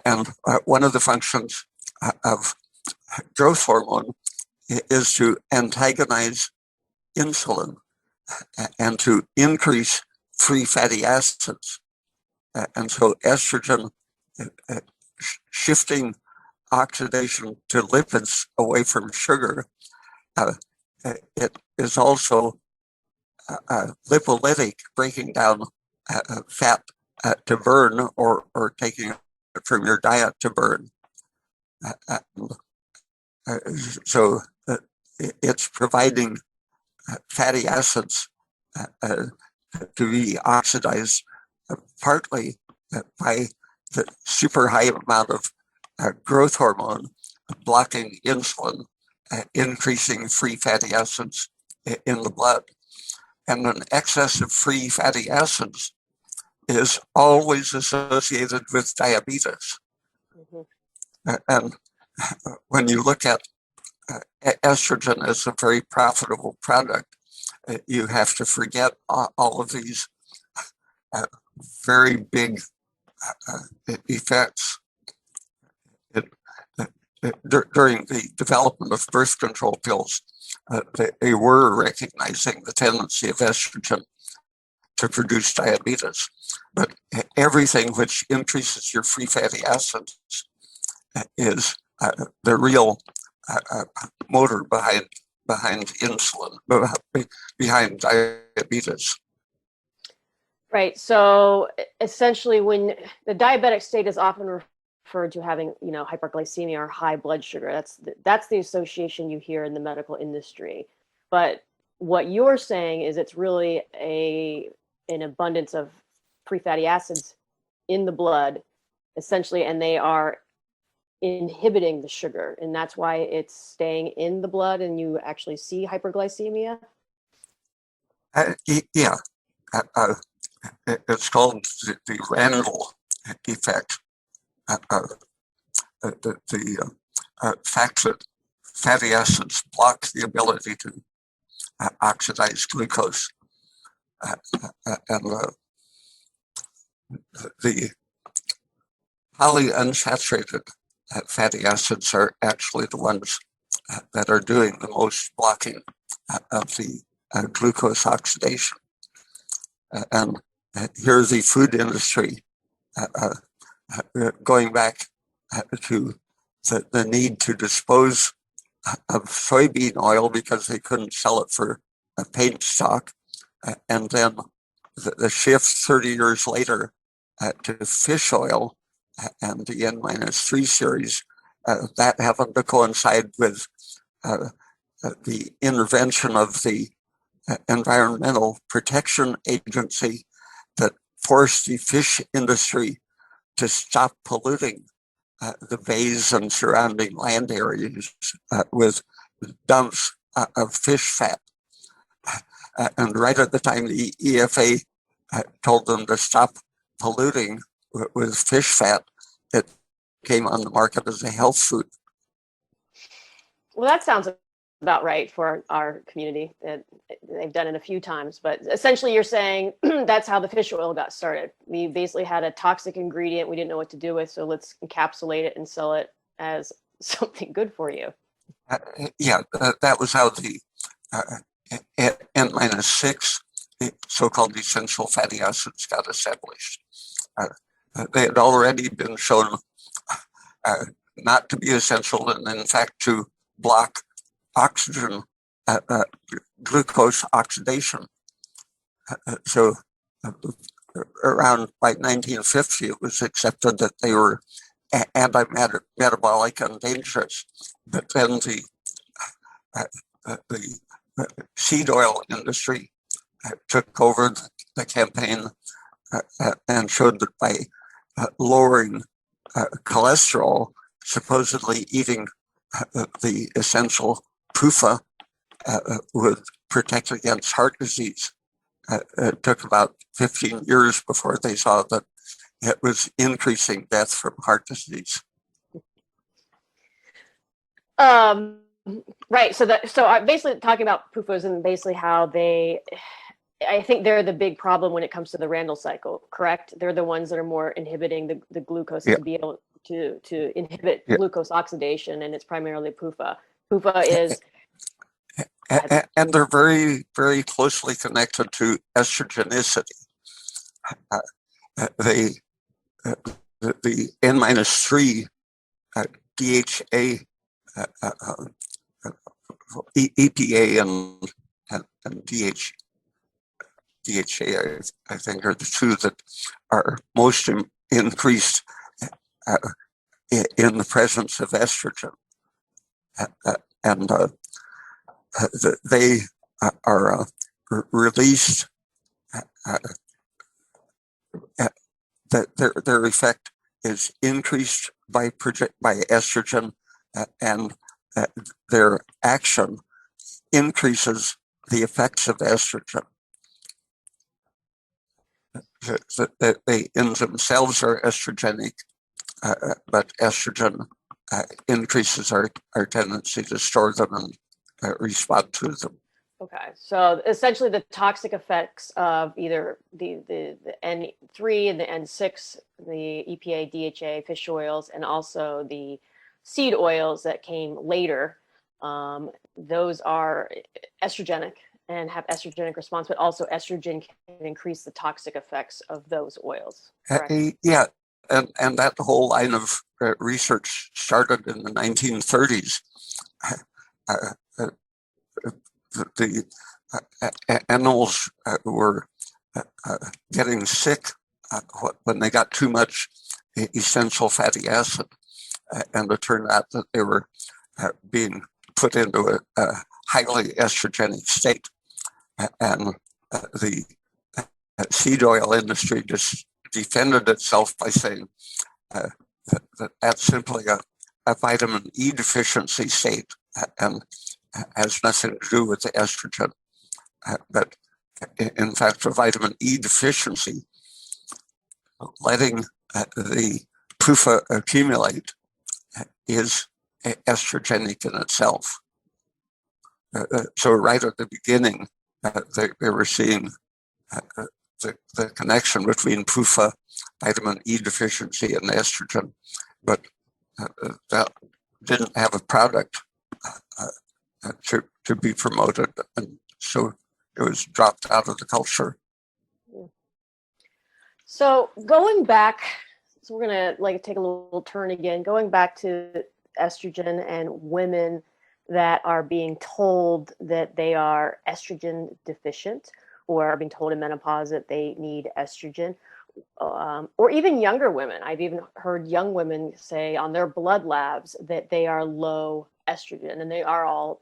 And one of the functions of growth hormone is to antagonize insulin and to increase free fatty acids. And so estrogen shifting oxidation to lipids away from sugar, it is also lipolytic, breaking down fat to burn or taking it from your diet to burn. So it's providing fatty acids to be oxidized partly by the super high amount of growth hormone blocking insulin, increasing free fatty acids in the blood. And an excess of free fatty acids is always associated with diabetes. And when you look at estrogen as a very profitable product, you have to forget all of these very big effects. During the development of birth control pills, they were recognizing the tendency of estrogen to produce diabetes. But everything which increases your free fatty acids is the real motor behind insulin, behind diabetes. Right. So essentially, when the diabetic state is often referred to having, hyperglycemia or high blood sugar, that's the association you hear in the medical industry. But what you're saying is it's really an abundance of free fatty acids in the blood, essentially, and they are inhibiting the sugar, and that's why it's staying in the blood, and you actually see hyperglycemia. Yeah, it's called the Randall effect. The fact that fatty acids block the ability to oxidize glucose, and the polyunsaturated fatty acids are actually the ones that are doing the most blocking of the glucose oxidation. And here the food industry going back to the need to dispose of soybean oil because they couldn't sell it for a paint stock, and then the shift 30 years later to fish oil and the N-3 series, that happened to coincide with the intervention of the Environmental Protection Agency that forced the fish industry to stop polluting the bays and surrounding land areas with dumps of fish fat. And right at the time the EFA told them to stop polluting with fish fat, it came on the market as a health food. Well, that sounds about right for our community. They've done it a few times, but essentially you're saying that's how the fish oil got started. We basically had a toxic ingredient we didn't know what to do with, so let's encapsulate it and sell it as something good for you. Yeah, that was how the N-6, the so-called essential fatty acids, got established. They had already been shown not to be essential, and in fact to block oxygen, glucose oxidation. So around by 1950, it was accepted that they were anti-metabolic and dangerous. But then the seed oil industry took over the campaign and showed that by lowering cholesterol, supposedly eating the essential PUFA would protect against heart disease. It took about 15 years before they saw that it was increasing death from heart disease. Right. So I'm basically talking about PUFAs and basically how I think they're the big problem when it comes to the Randall cycle, correct? They're the ones that are more inhibiting the glucose to be able to inhibit glucose oxidation, and it's primarily PUFA. PUFA is... And they're very, very closely connected to estrogenicity. The N-3 DHA, EPA and DHA, I think, are the two that are most increased in the presence of estrogen. And they are released, their effect is increased by estrogen, and their action increases the effects of estrogen. They in themselves are estrogenic, but estrogen increases our tendency to store them and respond to them. Okay, so essentially the toxic effects of either the N3 and the N6, the EPA, DHA, fish oils, and also the seed oils that came later, those are estrogenic and have estrogenic response, but also estrogen can increase the toxic effects of those oils. Yeah, and that whole line of research started in the 1930s. The animals were getting sick when they got too much essential fatty acid, and it turned out that they were being put into a highly estrogenic state, and the seed oil industry just defended itself by saying that's simply a vitamin E deficiency state and has nothing to do with the estrogen. But in fact, for vitamin E deficiency, letting the PUFA accumulate is estrogenic in itself. So right at the beginning, they were seeing the connection between PUFA, vitamin E deficiency, and estrogen, but that didn't have a product to be promoted, and so it was dropped out of the culture. So going back, so we're gonna take a little turn again, going back to estrogen and women that are being told that they are estrogen deficient, or are being told in menopause that they need estrogen, or even younger women. I've even heard young women say on their blood labs that they are low estrogen, and they are all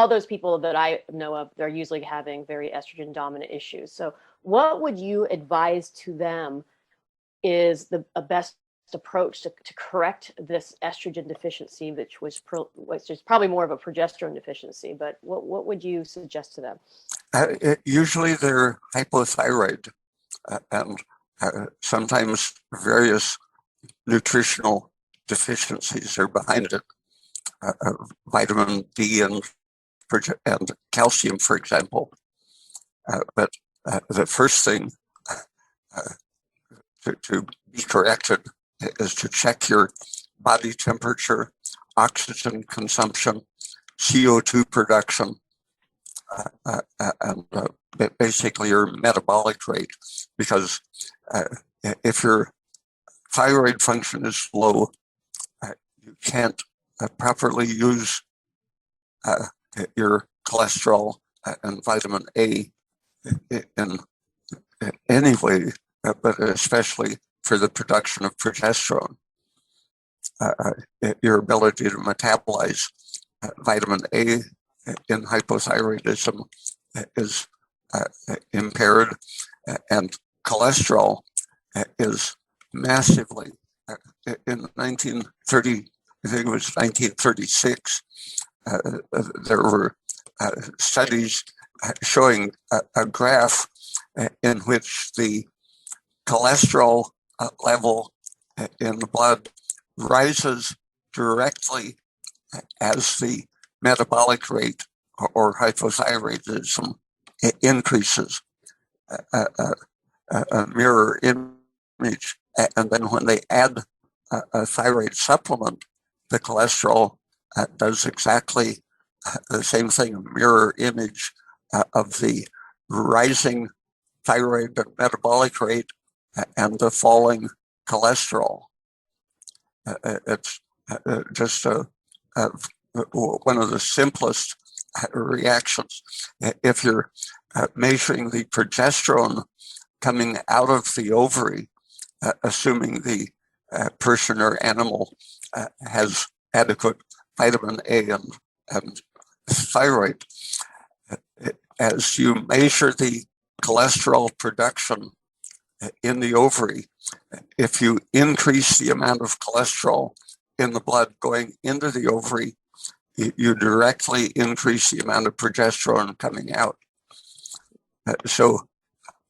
those people that I know of, they're usually having very estrogen dominant issues. So what would you advise to them is a best approach to correct this estrogen deficiency, which is probably more of a progesterone deficiency, but what would you suggest to them? Usually they're hypothyroid, and sometimes various nutritional deficiencies are behind it. Vitamin D and calcium, for example. But the first thing to be corrected is to check your body temperature, oxygen consumption, CO2 production, and basically your metabolic rate. Because if your thyroid function is low, you can't properly use your cholesterol and vitamin A in any way, but especially for the production of progesterone. Your ability to metabolize vitamin A in hypothyroidism is impaired, and cholesterol is massively. In 1930, I think it was 1936, there were studies showing a graph in which the cholesterol level in the blood rises directly as the metabolic rate or hypothyroidism increases, a mirror image. And then when they add a thyroid supplement, the cholesterol does exactly the same thing, a mirror image of the rising thyroid metabolic rate and the falling cholesterol. It's just one of the simplest reactions. If you're measuring the progesterone coming out of the ovary, assuming the person or animal has adequate vitamin A and thyroid, as you measure the cholesterol production in the ovary, if you increase the amount of cholesterol in the blood going into the ovary, you directly increase the amount of progesterone coming out. So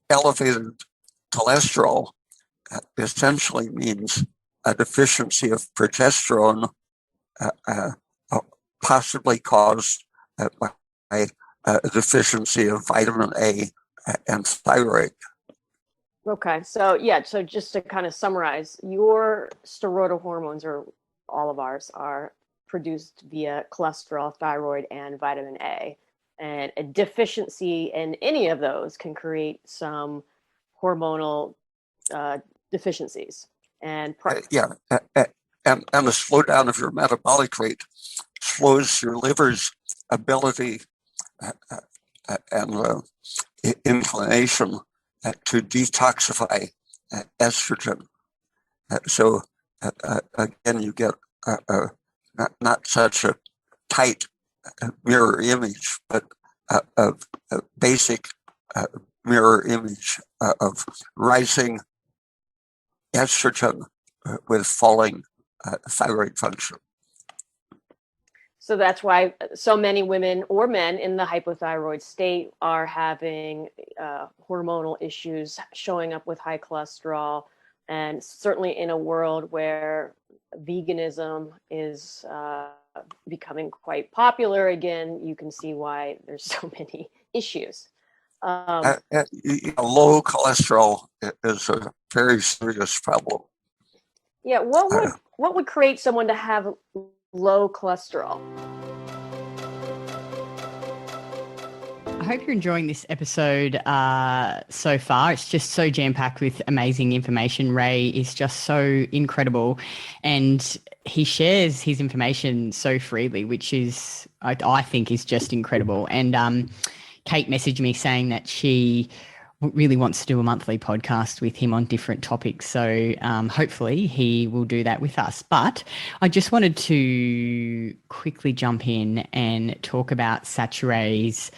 elevated cholesterol essentially means a deficiency of progesterone, possibly caused by a deficiency of vitamin A and thyroid. Okay, so just to kind of summarize, your steroidal hormones, or all of ours, are produced via cholesterol, thyroid, and vitamin A. And a deficiency in any of those can create some hormonal deficiencies. And and the slowdown of your metabolic rate slows your liver's ability and inclination to detoxify estrogen. So again, you get not such a tight mirror image, but a basic mirror image of rising estrogen with falling thyroid function. So that's why so many women or men in the hypothyroid state are having hormonal issues, showing up with high cholesterol, and certainly in a world where veganism is becoming quite popular again, you can see why there's so many issues. Low cholesterol is a very serious problem. Yeah, what would create someone to have low cholesterol? I hope you're enjoying this episode so far. It's just so jam-packed with amazing information. Ray is just so incredible, and he shares his information so freely, which is, I think, is just incredible. And Kate messaged me saying that she really wants to do a monthly podcast with him on different topics. So hopefully he will do that with us. But I just wanted to quickly jump in and talk about Saturae's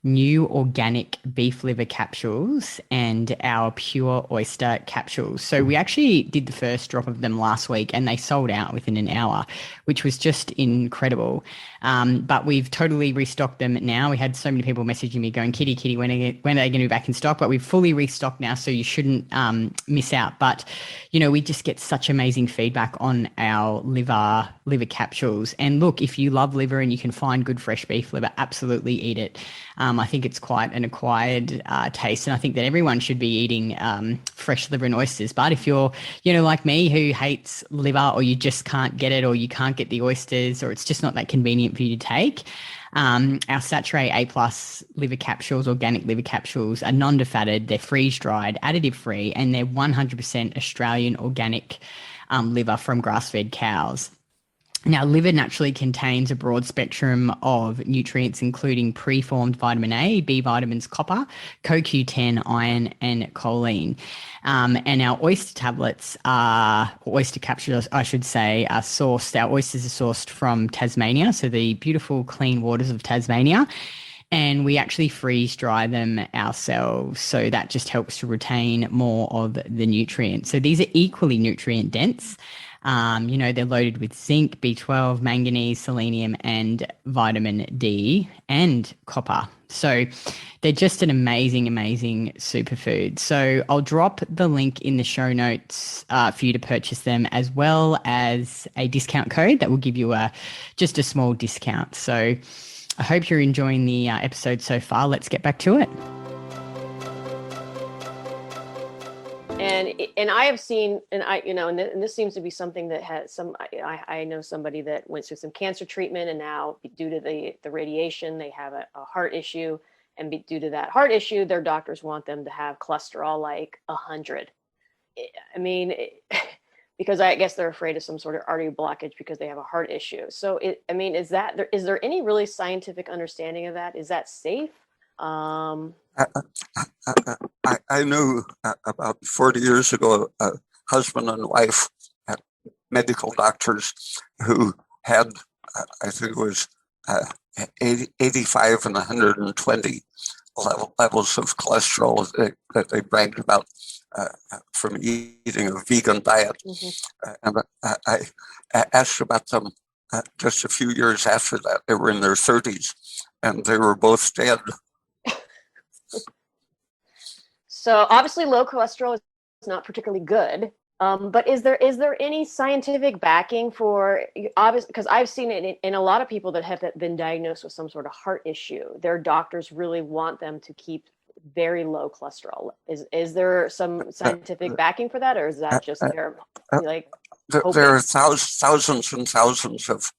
new organic beef liver capsules and our pure oyster capsules. So we actually did the first drop of them last week and they sold out within an hour, which was just incredible. But we've totally restocked them now. We had so many people messaging me going, Kitty, when are they going to be back in stock? But we've fully restocked now, so you shouldn't miss out. But, you know, we just get such amazing feedback on our liver capsules. And look, if you love liver and you can find good fresh beef liver, absolutely eat it. I think it's quite an acquired taste, and I think that everyone should be eating fresh liver and oysters. But if you're, you know, like me, who hates liver, or you just can't get it, or you can't get the oysters, or it's just not that convenient for you to take, our Saturae A+ liver capsules, organic liver capsules, are non-defatted, they're freeze-dried, additive-free, and they're 100% Australian organic liver from grass-fed cows. Now, liver naturally contains a broad spectrum of nutrients, including preformed vitamin A, B vitamins, copper, CoQ10, iron, and choline. And our oyster tablets oyster capsules, I should say, are sourced. Our oysters are sourced from Tasmania, so the beautiful clean waters of Tasmania. And we actually freeze dry them ourselves. So that just helps to retain more of the nutrients. So these are equally nutrient dense. You know, they're loaded with zinc, B12, manganese, selenium, and vitamin D and copper. So they're just an amazing, amazing superfood. So I'll drop the link in the show notes for you to purchase them, as well as a discount code that will give you just a small discount. So I hope you're enjoying the episode so far. Let's get back to it. And I have seen, and and this seems to be something that has some. I know somebody that went through some cancer treatment, and now due to the radiation, they have a heart issue, and due to that heart issue, their doctors want them to have cholesterol like 100. I mean, because I guess they're afraid of some sort of artery blockage because they have a heart issue. So is there any really scientific understanding of that? Is that safe? I knew about 40 years ago a husband and wife, medical doctors, who had, I think it was 85 and 120 levels of cholesterol that they bragged about from eating a vegan diet. Mm-hmm. And I asked about them just a few years after that. They were in their 30s and they were both dead. So obviously low cholesterol is not particularly good, but is there any scientific backing for, obviously, because I've seen it in a lot of people that have been diagnosed with some sort of heart issue, their doctors really want them to keep very low cholesterol. Is there some scientific backing for that, or is that just their like hoping? There are thousands and thousands of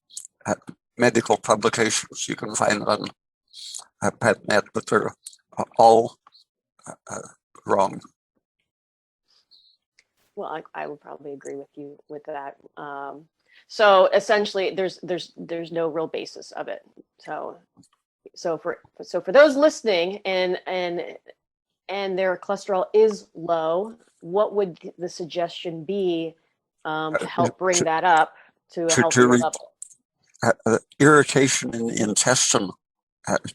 medical publications you can find on PubMed, but they're all wrong. Well, I would probably agree with you with that. So essentially, there's no real basis of it. So for those listening and their cholesterol is low, what would the suggestion be to help bring that up to a healthy level? Irritation in the intestine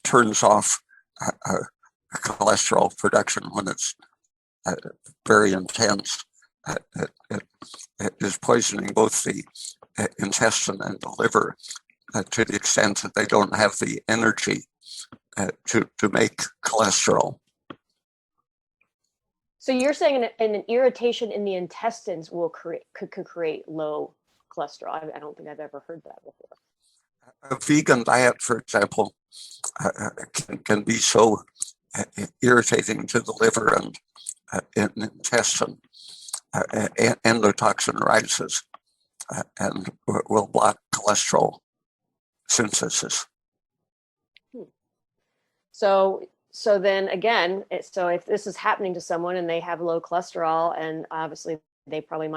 turns off cholesterol production when it's very intense. It is poisoning both the intestine and the liver to the extent that they don't have the energy to make cholesterol. So you're saying an irritation in the intestines could create low cholesterol. I don't think I've ever heard that before. A vegan diet, for example, can be so irritating to the liver and intestine. Endotoxin rises and will block cholesterol synthesis. So then again, so if this is happening to someone and they have low cholesterol, and obviously they're probably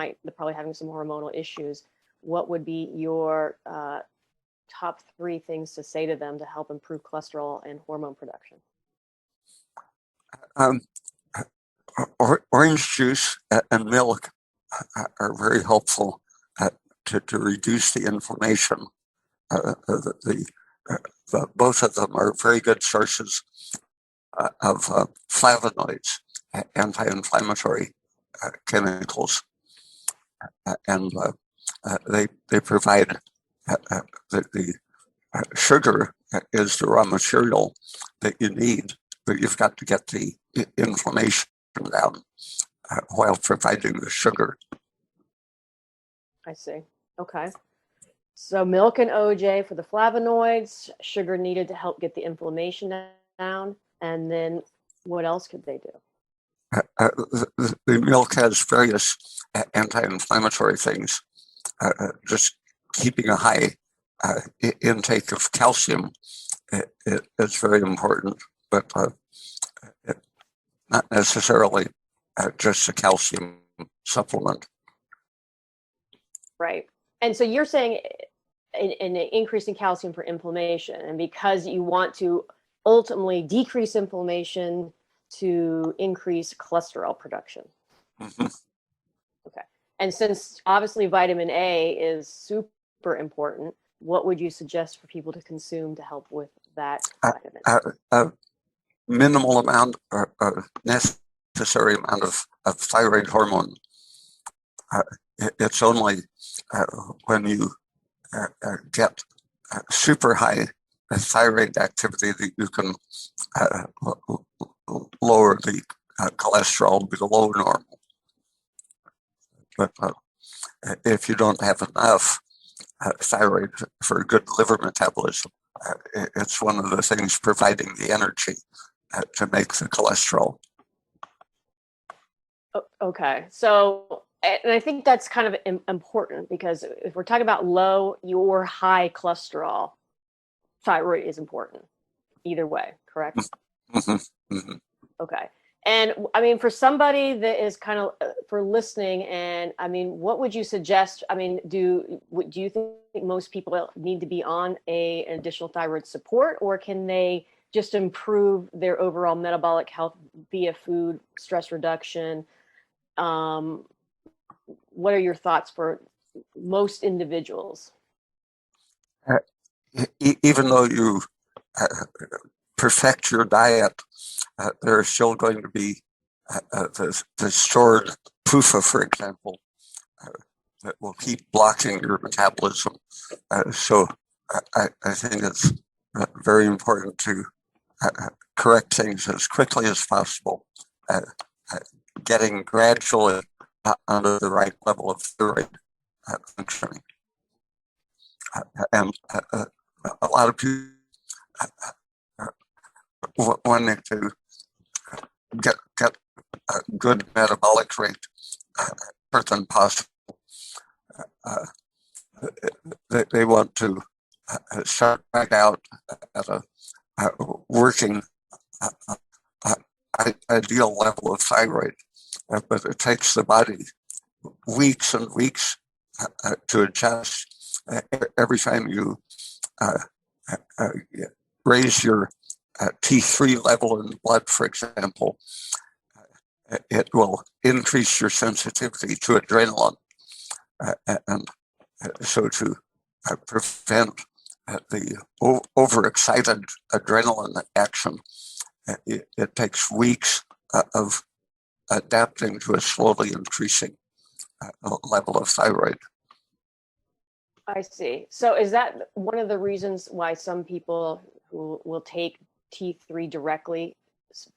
having some hormonal issues, what would be your top 3 things to say to them to help improve cholesterol and hormone production? Orange juice and milk are very helpful to reduce the inflammation. Both of them are very good sources of flavonoids, anti-inflammatory chemicals, and they provide the sugar is the raw material that you need, but you've got to get the inflammation down while providing the sugar. I see. Okay. So milk and OJ for the flavonoids, sugar needed to help get the inflammation down, and then what else could they do? The milk has various anti-inflammatory things. Just keeping a high intake of calcium is very important, but not necessarily just a calcium supplement. Right. And so you're saying an increase in calcium for inflammation, and because you want to ultimately decrease inflammation to increase cholesterol production. Mm-hmm. Okay. And since obviously vitamin A is super important, what would you suggest for people to consume to help with that vitamin? A minimal amount, or necessary amount of thyroid hormone. It's only when you get super high thyroid activity that you can lower the cholesterol below normal. But if you don't have enough thyroid for good liver metabolism, it's one of the things providing the energy to make the cholesterol. Okay. So, and I think that's kind of important, because if we're talking about low or high cholesterol, thyroid is important either way, correct? Mm-hmm. Mm-hmm. Okay. And I mean, for somebody that is kind of for listening, and I mean, what would you suggest? I mean, do you think most people need to be on an additional thyroid support, or can they just improve their overall metabolic health via food, stress reduction? What are your thoughts for most individuals? Even though you perfect your diet, there are still going to be the stored PUFA, for example, that will keep blocking your metabolism. So I think it's very important to correct things as quickly as possible, getting gradually under the right level of thyroid functioning. And a lot of people wanting to get a good metabolic rate quicker than possible. They want to start right out at a working ideal level of thyroid, but it takes the body weeks and weeks to adjust. Every time you raise your T3 level in the blood, for example, it will increase your sensitivity to adrenaline. And so to prevent the overexcited adrenaline action, it takes weeks of adapting to a slowly increasing level of thyroid. I see. So is that one of the reasons why some people who will take T3 directly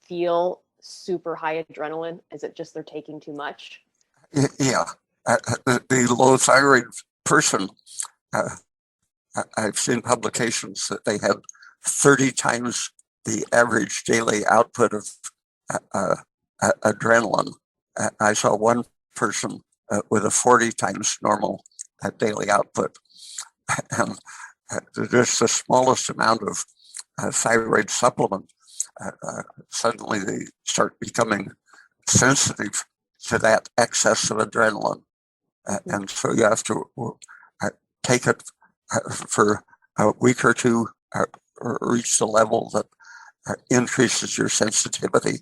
feel super high adrenaline? Is it just they're taking too much? Yeah, the low thyroid person, I've seen publications that they had 30 times the average daily output of adrenaline. I saw one person with a 40 times normal daily output. And just the smallest amount of thyroid supplement, suddenly they start becoming sensitive to that excess of adrenaline. And so you have to take it for a week or two, or reach the level that increases your sensitivity.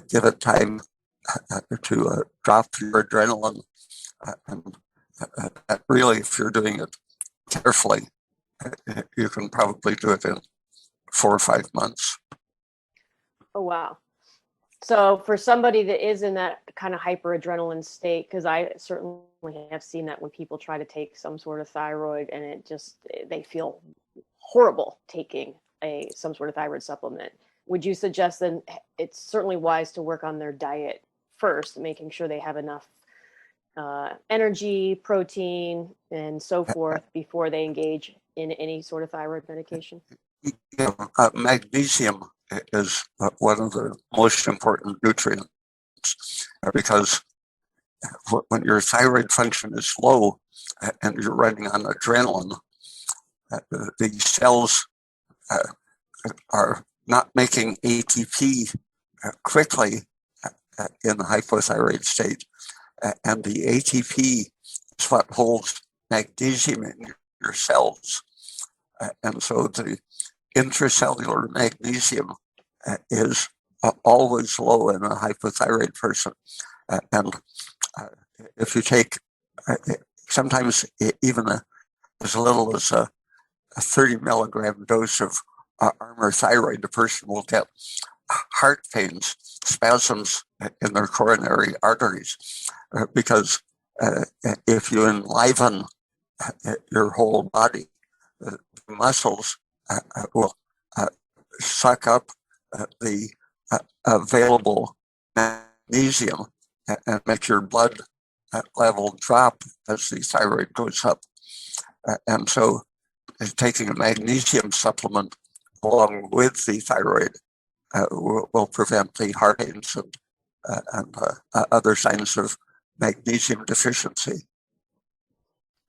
Give it time to drop your adrenaline. And really, if you're doing it carefully, you can probably do it in 4 or 5 months. Oh, wow. So for somebody that is in that kind of hyperadrenaline state, because I certainly have seen that when people try to take some sort of thyroid and they feel horrible taking some sort of thyroid supplement. Would you suggest then it's certainly wise to work on their diet first, making sure they have enough energy, protein, and so forth before they engage in any sort of thyroid medication? Yeah, magnesium is one of the most important nutrients because when your thyroid function is low and you're running on adrenaline, the cells are not making ATP quickly in the hypothyroid state. And the ATP is what holds magnesium in your cells. And so the intracellular magnesium is always low in a hypothyroid person. And if you take sometimes even as little as a 30 milligram dose of Armour thyroid, the person will get heart pains, spasms in their coronary arteries, because if you enliven your whole body, the muscles will suck up the available magnesium and make your blood level drop as the thyroid goes up. And so taking a magnesium supplement along with the thyroid will prevent the heart pains and other signs of magnesium deficiency.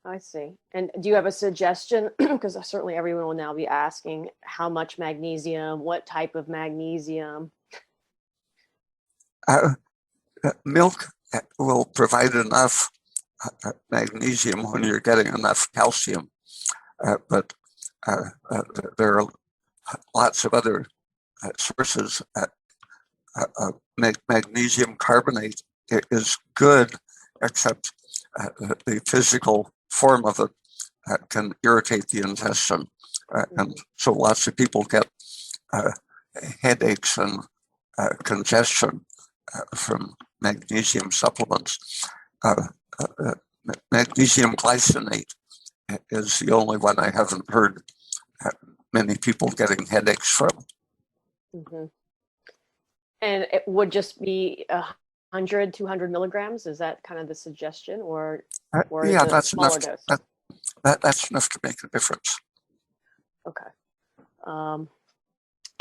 I see. And do you have a suggestion? Because certainly everyone will now be asking how much magnesium, what type of magnesium? Milk will provide enough magnesium when you're getting enough calcium, but there are lots of other sources. Magnesium carbonate is good, except the physical form of it can irritate the intestine. And so lots of people get headaches and congestion from magnesium supplements. Magnesium glycinate is the only one I haven't heard many people getting headaches from. Mm-hmm. And it would just be 100, 200 milligrams? Is that kind of the suggestion, or yeah, that's smaller enough. dose? That's enough to make a difference. Okay.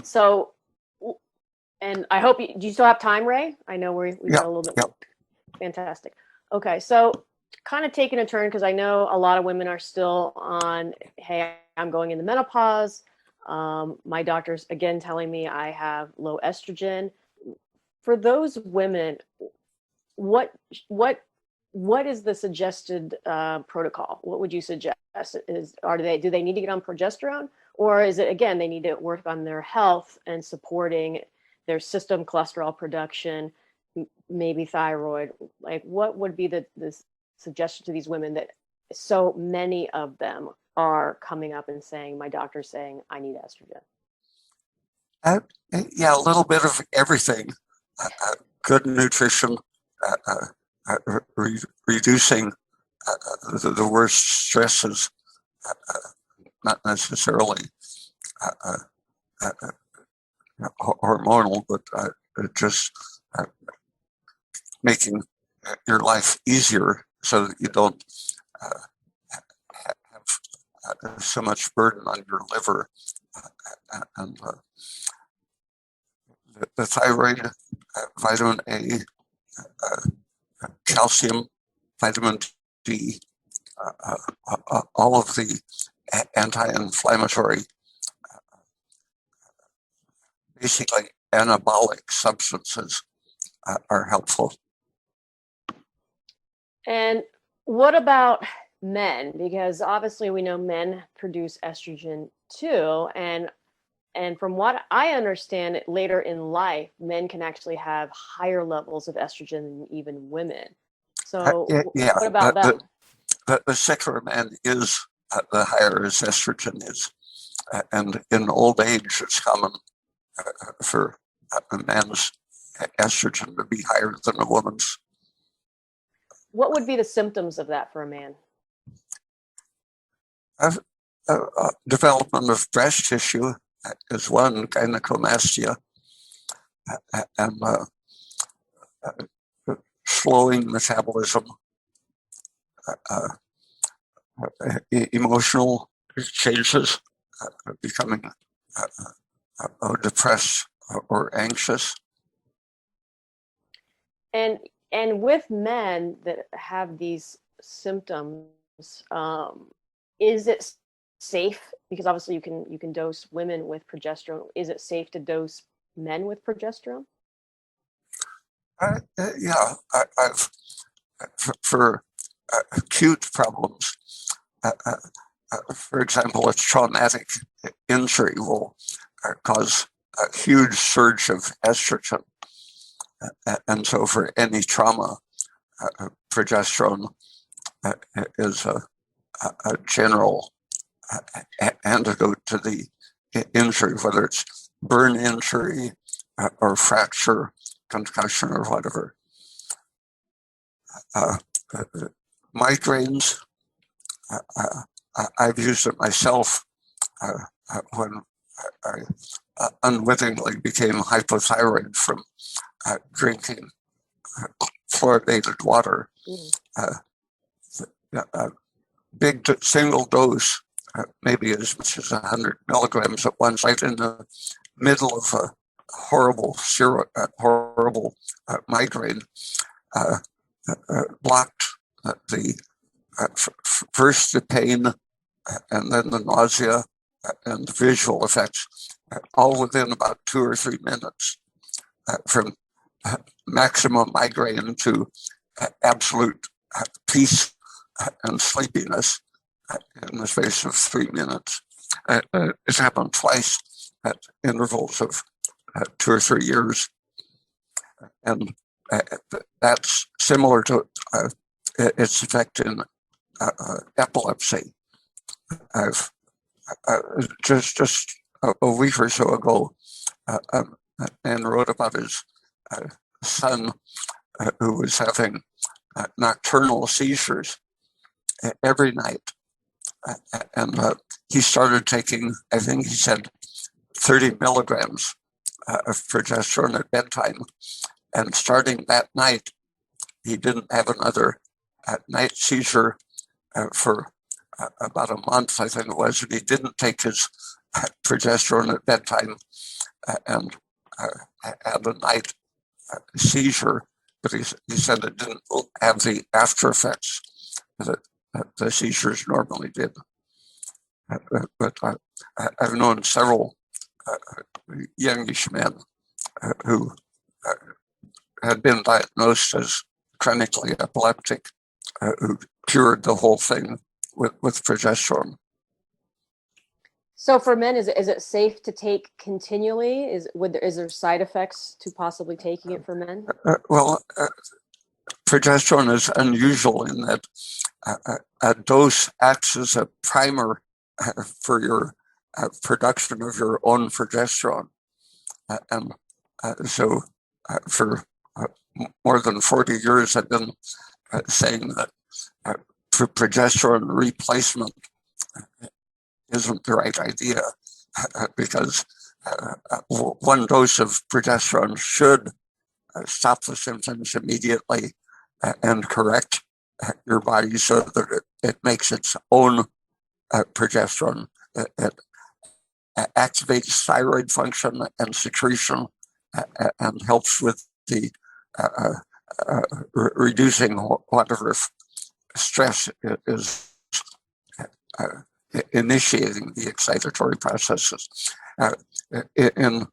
So, and I hope do you still have time, Ray? I know we got a little bit. Yep. Fantastic. Okay, so kind of taking a turn, because I know a lot of women are still on, hey, I'm going into menopause. My doctor's again telling me I have low estrogen. For those women, what is the suggested protocol? What would you suggest? Do they need to get on progesterone, or is it again they need to work on their health and supporting their system cholesterol production, maybe thyroid? Like, what would be the suggestion to these women that so many of them are coming up and saying, my doctor's saying I need estrogen? Yeah, a little bit of everything. Good nutrition, reducing the worst stresses, not necessarily hormonal, but just making your life easier so that you don't have so much burden on your liver. And the thyroid, vitamin A, calcium, vitamin D, all of the anti-inflammatory, basically anabolic substances are helpful. And what about men? Because obviously we know men produce estrogen too, and from what I understand, later in life, men can actually have higher levels of estrogen than even women. So Yeah, what about them? The sicker a man is, the higher his estrogen is. And in old age, it's common for a man's estrogen to be higher than a woman's. What would be the symptoms of that for a man? Development of breast tissue is one, gynecomastia, and slowing metabolism, emotional changes, becoming depressed or anxious. And with men that have these symptoms, is it safe? Because obviously you can dose women with progesterone. Is it safe to dose men with progesterone? Yeah, I've for acute problems. For example, a traumatic injury will cause a huge surge of estrogen. And so for any trauma, progesterone is a general antidote to the injury, whether it's burn injury or fracture, concussion, or whatever. Migraines, I've used it myself when I unwittingly became hypothyroid from drinking fluoridated water. A big single dose, maybe as much as 100 milligrams at one site in the middle of a horrible migraine, blocked the first the pain and then the nausea and the visual effects, all within about 2 or 3 minutes, from maximum migraine to absolute peace and sleepiness in the space of 3 minutes. It's happened twice at intervals of 2 or 3 years. And that's similar to its effect in epilepsy. I've just a week or so ago, and wrote about his son who was having nocturnal seizures every night. And he started taking, I think he said, 30 milligrams of progesterone at bedtime. And starting that night, he didn't have another night seizure for about a month, I think it was. And he didn't take his progesterone at bedtime and had a night seizure, but he said it didn't have the after effects that the seizures normally did. But I've known several youngish men who had been diagnosed as chronically epileptic, who cured the whole thing with progesterone. So for men, is it safe to take continually? Is there side effects to possibly taking it for men? Progesterone is unusual in that a dose acts as a primer for your production of your own progesterone. And so for more than 40 years, I've been saying that progesterone replacement isn't the right idea because one dose of progesterone should stop the symptoms immediately and correct your body so that it makes its own progesterone. It activates thyroid function and secretion and helps with the reducing whatever stress is initiating the excitatory processes. In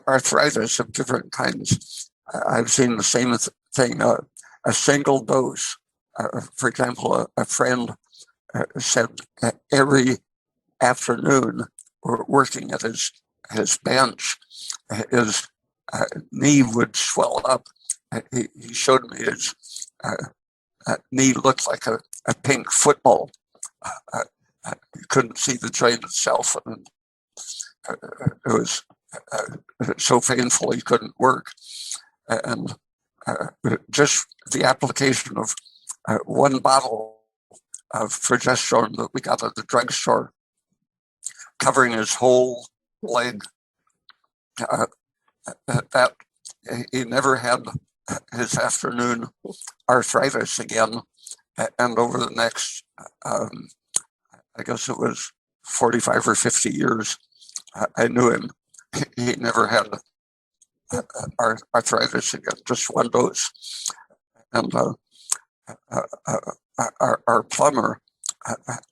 arthritis of different kinds, I've seen the same thing. A single dose, for example, a friend said every afternoon, working at his bench, his knee would swell up. He showed me his knee looked like a pink football. You couldn't see the joint itself, and it was so painful he couldn't work. And just the application of one bottle of progesterone that we got at the drugstore, covering his whole leg, that he never had his afternoon arthritis again. And over the next, I guess it was 45 or 50 years, I knew him. He never had arthritis again, just one dose. And our plumber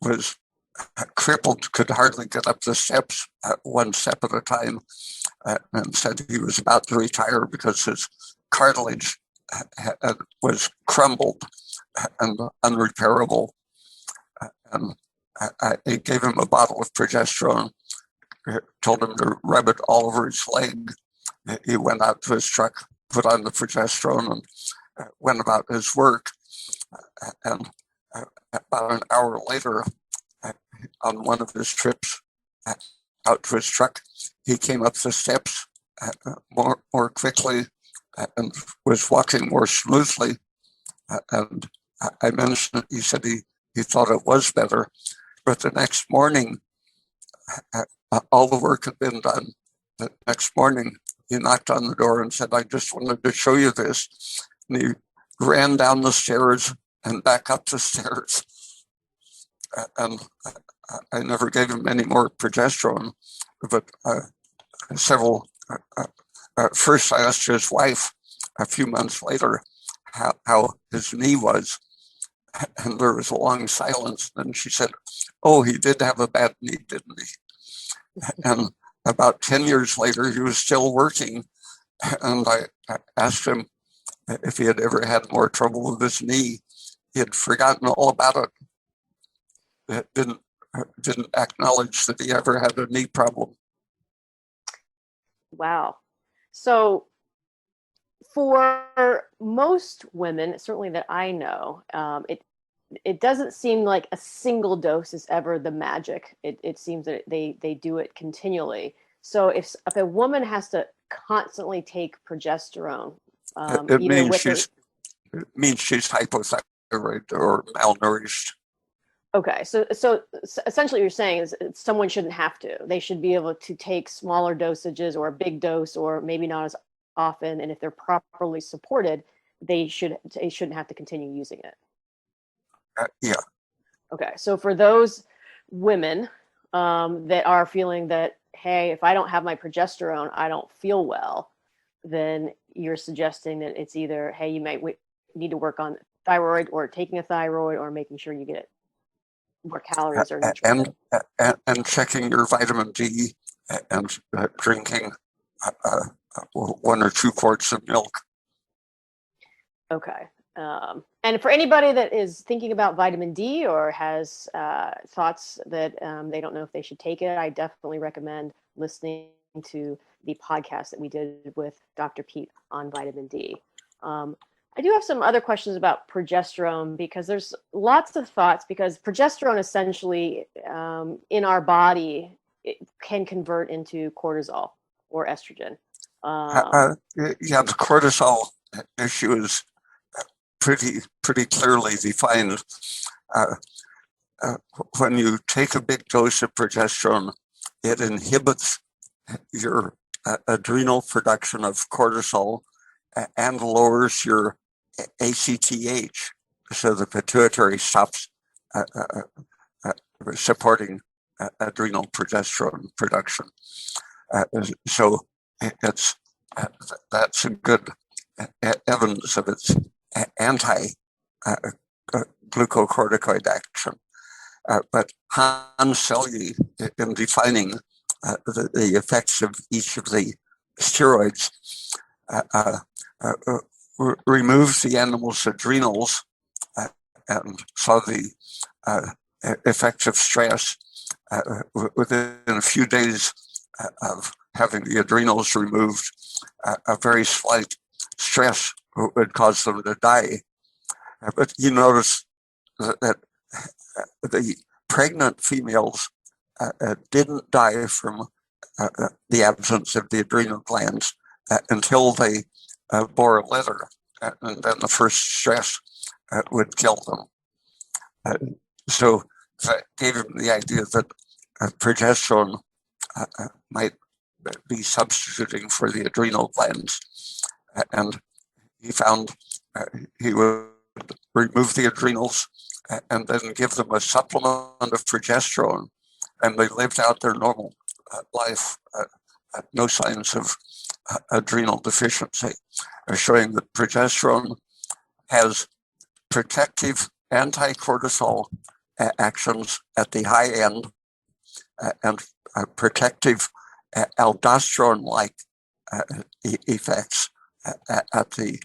was crippled, could hardly get up the steps, one step at a time, and said he was about to retire because his cartilage was crumbled and unrepairable. And I gave him a bottle of progesterone, told him to rub it all over his leg. He went out to his truck, put on the progesterone, and went about his work. And about an hour later, on one of his trips out to his truck, he came up the steps more quickly and was walking more smoothly. And I mentioned, he said he thought it was better. But the next morning, all the work had been done. The next morning, he knocked on the door and said, "I just wanted to show you this." And he ran down the stairs and back up the stairs. And I never gave him any more progesterone, but first I asked his wife a few months later how his knee was, and there was a long silence. And she said, "Oh, he did have a bad knee, didn't he?" And about 10 years later, he was still working, and I asked him if he had ever had more trouble with his knee. He had forgotten all about it. Didn't acknowledge that he ever had a knee problem. Wow. So for most women, certainly that I know, it doesn't seem like a single dose is ever the magic. It seems that they do it continually. So if a woman has to constantly take progesterone, it means she's hypothyroid or malnourished. Okay, so essentially what you're saying is someone shouldn't have to. They should be able to take smaller dosages or a big dose, or maybe not as often. And if they're properly supported, they shouldn't have to continue using it. Yeah. Okay, so for those women that are feeling that, hey, if I don't have my progesterone, I don't feel well, then you're suggesting that it's either, hey, you might need to work on thyroid, or taking a thyroid, or making sure you get more calories or nutrients. And checking your vitamin D and drinking 1 or 2 quarts of milk. Okay. And for anybody that is thinking about vitamin D or has thoughts that they don't know if they should take it, I definitely recommend listening to the podcast that we did with Dr. Peat on vitamin D. I do have some other questions about progesterone, because there's lots of thoughts, because progesterone essentially in our body, it can convert into cortisol or estrogen. Yeah, the cortisol issue is pretty clearly defined. Uh, when you take a big dose of progesterone, it inhibits your adrenal production of cortisol and lowers your ACTH, so the pituitary stops supporting adrenal progesterone production. So it's that's a good evidence of its anti-glucocorticoid action. But Hans Selye, in defining the effects of each of the steroids, removed the animal's adrenals and saw the effects of stress within a few days of having the adrenals removed. A very slight stress would cause them to die. But you notice that the pregnant females didn't die from the absence of the adrenal glands until they bore a litter, and then the first stress would kill them. So that gave him the idea that progesterone might be substituting for the adrenal glands. And he found he would remove the adrenals and then give them a supplement of progesterone, and they lived out their normal life, no signs of adrenal deficiency, showing that progesterone has protective anti-cortisol actions at the high end and protective aldosterone-like effects at the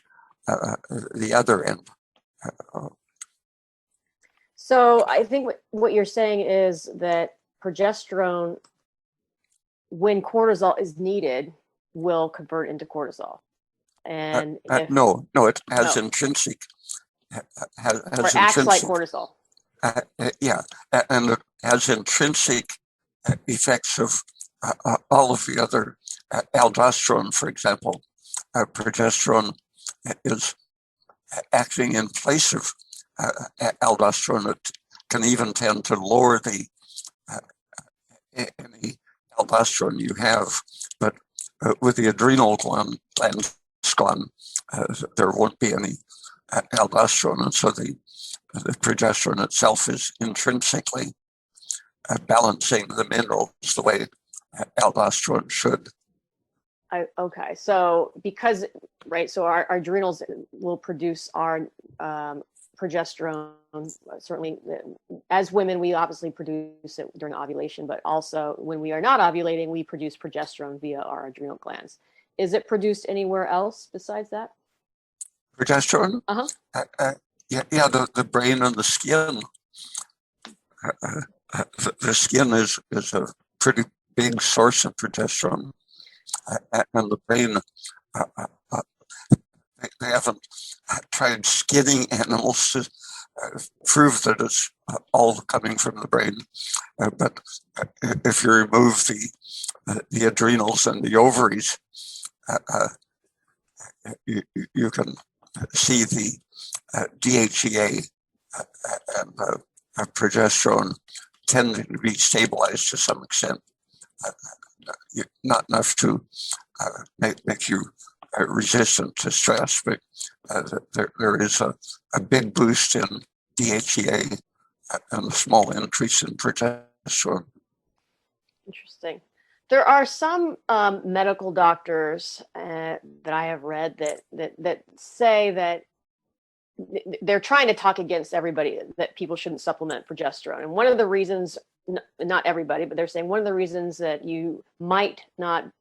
other end. So I think what you're saying is that progesterone, when cortisol is needed, will convert into cortisol. And no, it has intrinsic. Has or acts like cortisol. Yeah, and it has intrinsic effects of all of the other aldosterone, for example. Progesterone is acting in place of aldosterone. It can even tend to lower the any aldosterone you have, but with the adrenal glands gone, there won't be any aldosterone, and so the progesterone itself is intrinsically balancing the minerals the way aldosterone should. Okay, so because, right, so our adrenals will produce our progesterone. Certainly, as women, we obviously produce it during ovulation, but also when we are not ovulating, we produce progesterone via our adrenal glands. Is it produced anywhere else besides that? Progesterone? Uh-huh. Yeah, the brain and the skin. The skin is a pretty big source of progesterone. And the brain, they haven't tried skinning animals to prove that it's all coming from the brain. But if you remove the adrenals and the ovaries, you can see the DHEA and progesterone tending to be stabilized to some extent. Not enough to make you resistant to stress, but there is a big boost in DHEA and a small increase in progesterone. Interesting. There are some medical doctors that I have read that say that they're trying to talk against everybody, that people shouldn't supplement progesterone. And one of the reasons, not everybody, but they're saying one of the reasons that you might not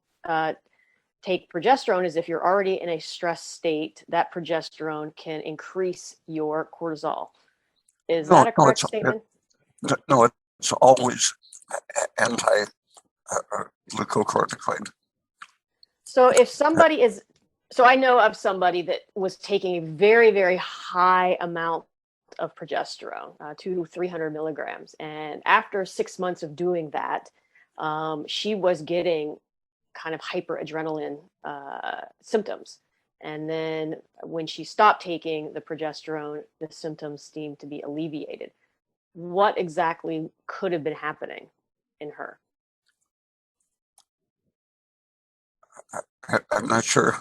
take progesterone is if you're already in a stress state, that progesterone can increase your cortisol. Is that a correct statement? No, it's always anti-glucocorticoid. So if somebody is, so I know of somebody that was taking a very, very high amount of progesterone, 200 to 300 milligrams. And after 6 months of doing that, she was getting kind of hyperadrenaline symptoms. And then when she stopped taking the progesterone, the symptoms seemed to be alleviated. What exactly could have been happening in her? I'm not sure.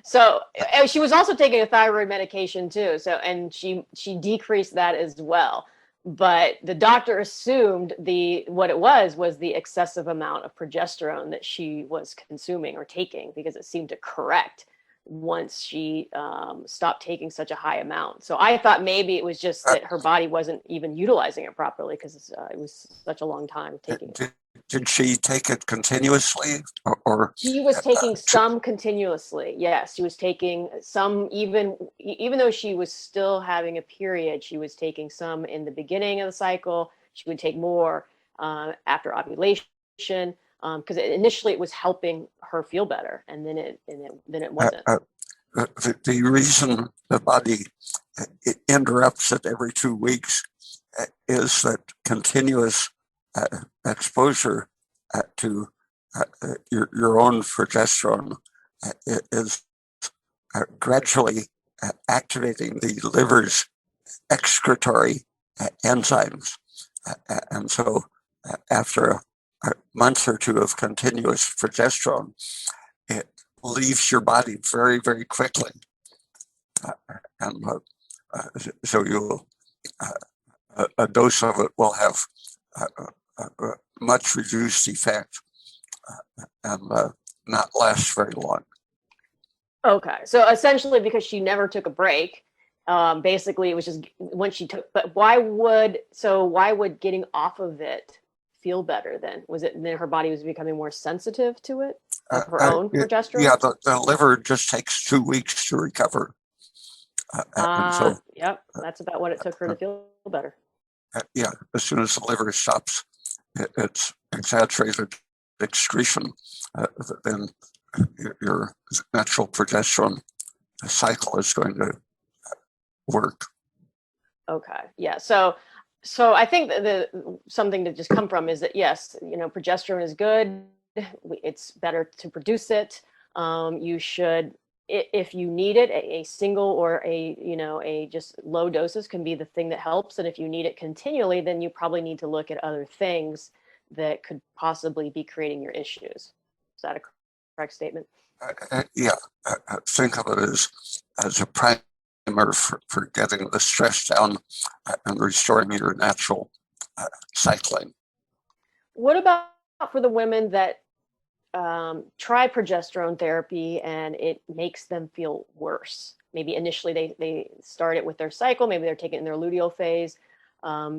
So she was also taking a thyroid medication too. So, and she decreased that as well. But the doctor assumed what it was the excessive amount of progesterone that she was consuming or taking, because it seemed to correct once she stopped taking such a high amount. So I thought maybe it was just that her body wasn't even utilizing it properly, because it was such a long time taking it. Did she take it continuously, or she was taking some continuously? Yes, she was taking some, even though she was still having a period. She was taking some in the beginning of the cycle. She would take more after ovulation, because initially it was helping her feel better, and then it wasn't. The reason the body interrupts it every 2 weeks is that continuous exposure to your own progesterone is gradually activating the liver's excretory enzymes. And so after a month or two of continuous progesterone, it leaves your body very, very quickly. And so you'll, a dose of it will have much reduced effect and not last very long. Okay, so essentially, because she never took a break, basically it was just when she took. But why would getting off of it feel better then? Was it then her body was becoming more sensitive to it, of her own progesterone? Yeah, the liver just takes 2 weeks to recover. Yep, that's about what it took her to feel better. Yeah, as soon as the liver stops its exaggerated excretion, then your natural progesterone cycle is going to work. Okay, yeah. So I think that something to just come from is that, yes, progesterone is good. It's better to produce it. You should, if you need it, a single or a just low doses can be the thing that helps. And if you need it continually, then you probably need to look at other things that could possibly be creating your issues. Is that a correct statement? Yeah, think of it as a primer for getting the stress down and restoring your natural cycling. What about for the women that try progesterone therapy and it makes them feel worse? Maybe initially they start it with their cycle, maybe they're taking it in their luteal phase,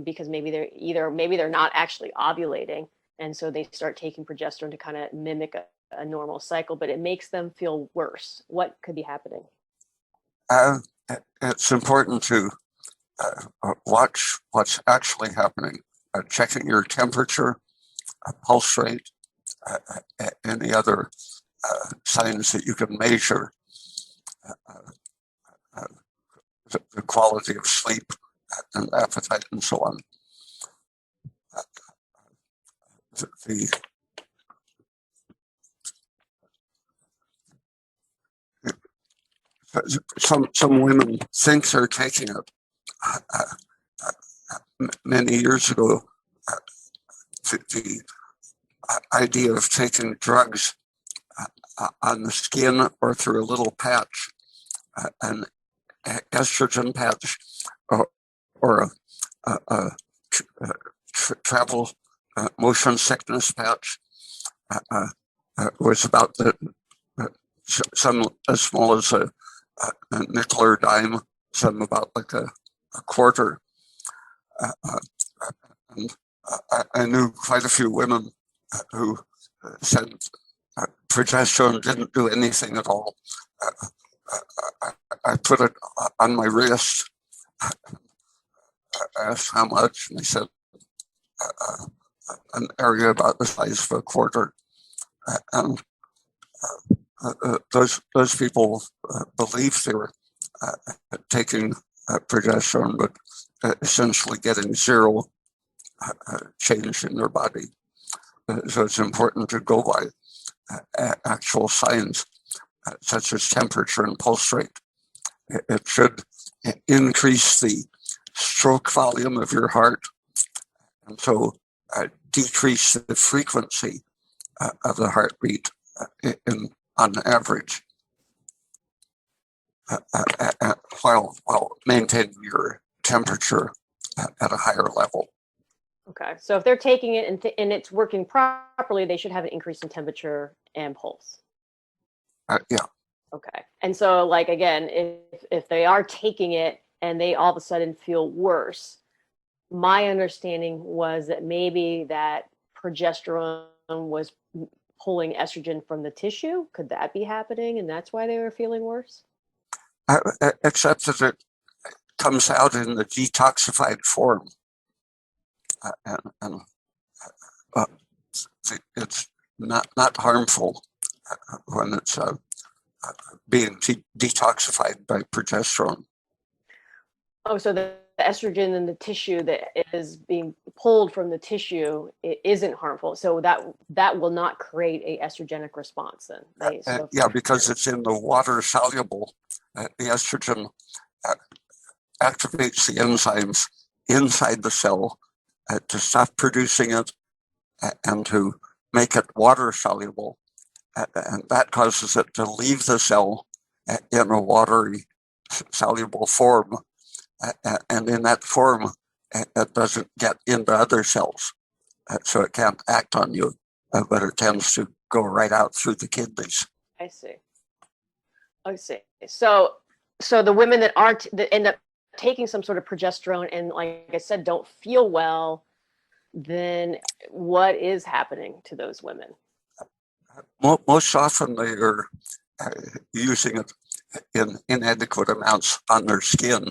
because maybe they're not actually ovulating, and so they start taking progesterone to kind of mimic a normal cycle, but it makes them feel worse. What could be happening? It's important to watch what's actually happening, checking your temperature, pulse rate, any other signs that you can measure, the quality of sleep and appetite and so on. Some women think they're taking it. Many years ago, the idea of taking drugs on the skin or through a little patch, an estrogen patch, or a travel motion sickness patch, was about some as small as a nickel or dime, some about like a quarter. And I knew quite a few women who said progesterone didn't do anything at all. I put it on my wrist. I asked how much, and they said an area about the size of a quarter. And those people believed they were taking progesterone, but essentially getting zero change in their body. So it's important to go by actual signs such as temperature and pulse rate. It should increase the stroke volume of your heart, and so decrease the frequency of the heartbeat on average, while maintaining your temperature at a higher level. Okay, so if they're taking it and it's working properly, they should have an increase in temperature and pulse. Yeah. Okay, and so like again, if they are taking it and they all of a sudden feel worse, my understanding was that maybe that progesterone was pulling estrogen from the tissue. Could that be happening, and that's why they were feeling worse? Except that it comes out in the detoxified form, and it's not harmful when it's being detoxified by progesterone. Oh, so the estrogen in the tissue that is being pulled from the tissue, it isn't harmful. So that will not create a estrogenic response then. Yeah, because it's in the water soluble. The estrogen activates the enzymes inside the cell to stop producing it and to make it water soluble. And that causes it to leave the cell in a watery soluble form. And in that form, it doesn't get into other cells. So it can't act on you, but it tends to go right out through the kidneys. I see. So the women that end up taking some sort of progesterone and, like I said, don't feel well, then what is happening to those women? Most often they are using it in inadequate amounts on their skin.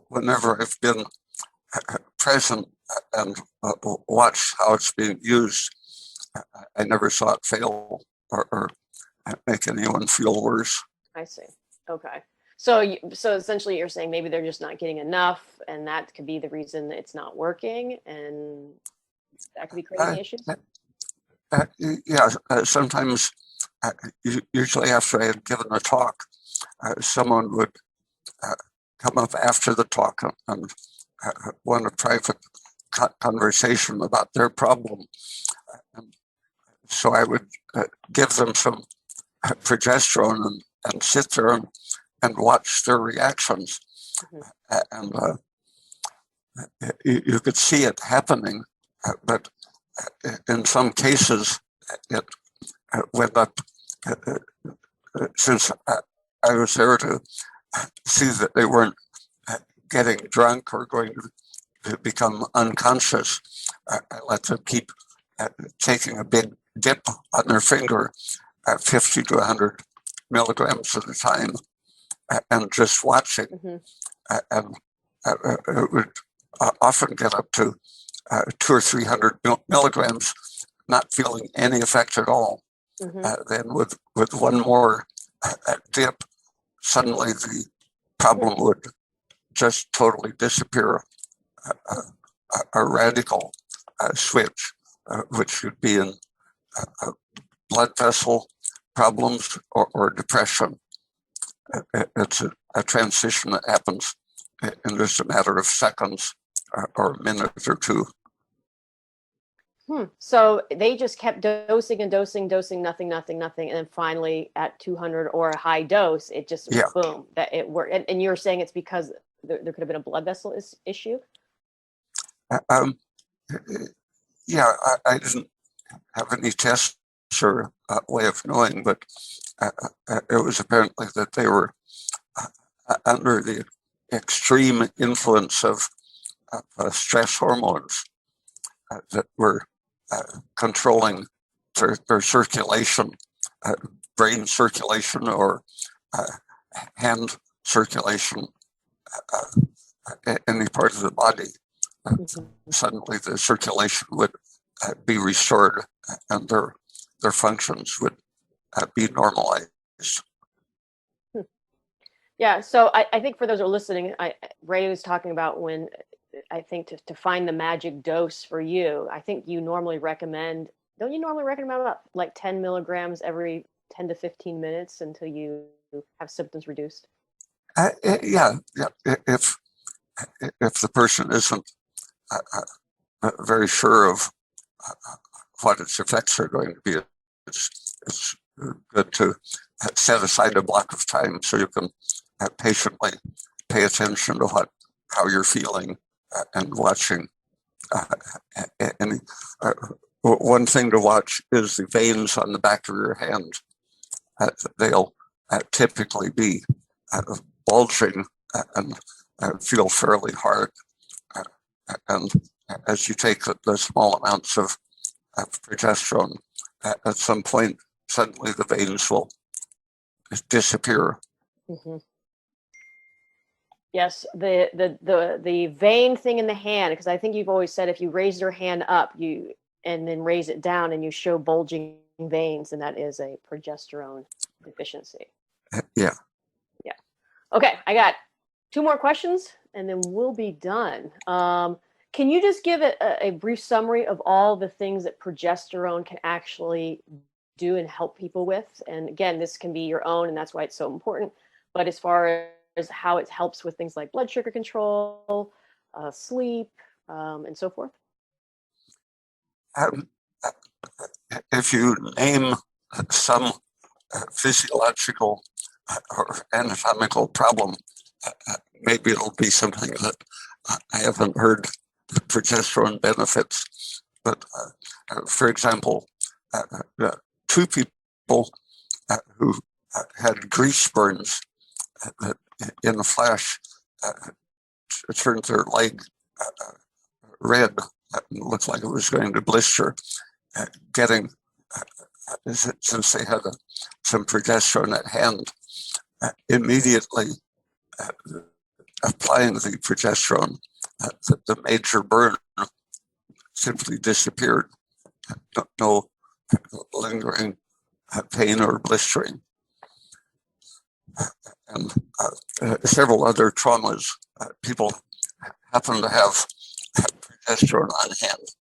Whenever I've been present and watched how it's being used, I never saw it fail or make anyone feel worse. I see. Okay. So essentially you're saying maybe they're just not getting enough, and that could be the reason it's not working, and that could be creating issues? Yeah, sometimes, usually after I had given a talk, someone would come up after the talk and want a private conversation about their problem. And so I would give them some progesterone and sit there and watch their reactions. And you could see it happening, but in some cases it went up, since I was there to see that they weren't getting drunk or going to become unconscious. I let them keep taking a big dip on their finger at 50 to 100 milligrams at a time, and just watching. And it would often get up to 200 or 300 milligrams, not feeling any effect at all. Then with one more dip, suddenly the problem would just totally disappear. A radical switch, which would be in blood vessel problems or depression. It's a transition that happens in just a matter of seconds or a minute or two. So they just kept dosing and dosing, nothing. And then finally at 200 or a high dose, it just, boom, that it worked. And you're saying it's because there could have been a blood vessel issue? Yeah, I didn't have any tests or way of knowing, but it was apparently that they were under the extreme influence of stress hormones that were controlling their circulation, brain circulation or hand circulation, any part of the body. Suddenly the circulation would be restored and their functions would be normalized. Yeah, so I think for those who are listening, Ray was talking about when I think to find the magic dose for you, I think you normally recommend, don't you normally recommend about like 10 milligrams every 10 to 15 minutes until you have symptoms reduced? Yeah. If the person isn't very sure of what its effects are going to be, it's good to set aside a block of time so you can patiently pay attention to how you're feeling and watching. And one thing to watch is the veins on the back of your hand. They'll typically be bulging and feel fairly hard. And as you take the small amounts of progesterone, at some point, suddenly the veins will disappear. Mm-hmm. Yes, the vein thing in the hand, because I think you've always said if you raise your hand up, and then raise it down, and you show bulging veins, and that is a progesterone deficiency. Yeah. Yeah. Okay, I got 2 more questions, and then we'll be done. Can you just give a brief summary of all the things that progesterone can actually do and help people with? And again, this can be your own, and that's why it's so important. But as far as how it helps with things like blood sugar control, sleep, and so forth. If you name some physiological or anatomical problem, maybe it'll be something that I haven't heard progesterone benefits. But for example, 2 people who had grease burns in the flash turned their leg red. It looked like it was going to blister. Since they had some progesterone at hand, immediately applying the progesterone, the major burn simply disappeared. No lingering pain or blistering. And several other traumas, people happen to have progesterone on hand,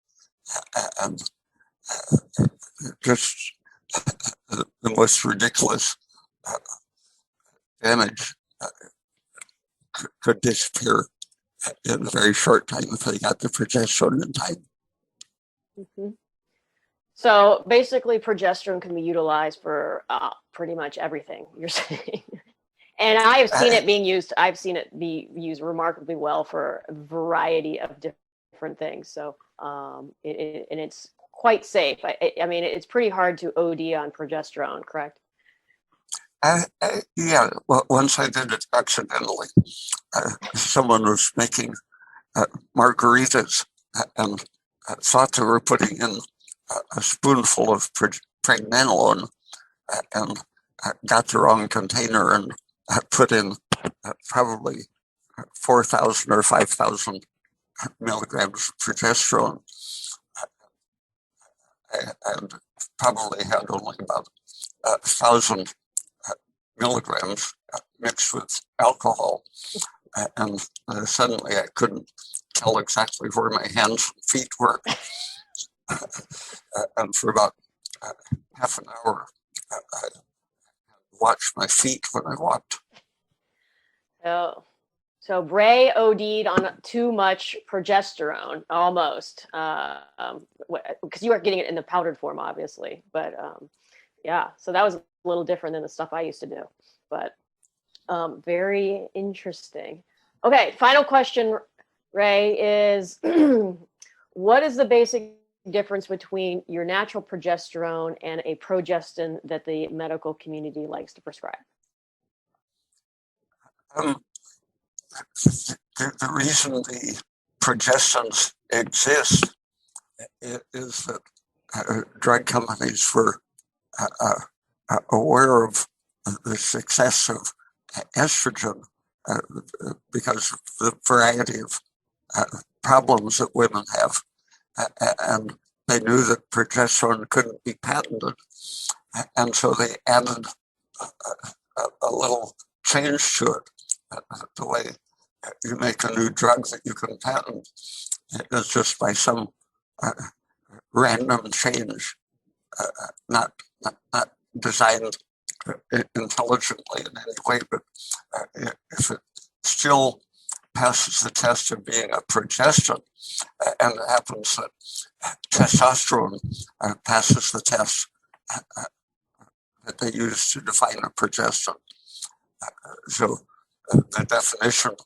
and just the most ridiculous damage could disappear in a very short time if they got the progesterone in time. Mm-hmm. So basically, progesterone can be utilized for pretty much everything you're saying. And I have seen it being used. I've seen it be used remarkably well for a variety of different things. So, and it's quite safe. I mean, it's pretty hard to OD on progesterone, correct? Yeah. Well, once I did it accidentally. Someone was making margaritas and thought they were putting in a spoonful of pregnenolone and got the wrong container and put in probably 4,000 or 5,000 milligrams of progesterone, and probably had only about 1,000 milligrams mixed with alcohol. And suddenly I couldn't tell exactly where my hands and feet were. And for about half an hour, I watched my feet when I walked. Oh, so Bray OD'd on too much progesterone, almost, because you are getting it in the powdered form, obviously. But yeah, so that was a little different than the stuff I used to do. But very interesting. Okay, final question, Ray, is what is the basic difference between your natural progesterone and a progestin that the medical community likes to prescribe? The reason the progestins exist is that drug companies were aware of the success of estrogen because of the variety of problems that women have. And they knew that progesterone couldn't be patented. And so they added a little change to it, the way you make a new drug that you can patent, it's just by some random change, not designed intelligently in any way, but if it still passes the test of being a progestin, and it happens that testosterone passes the test that they use to define a progestin. So the definition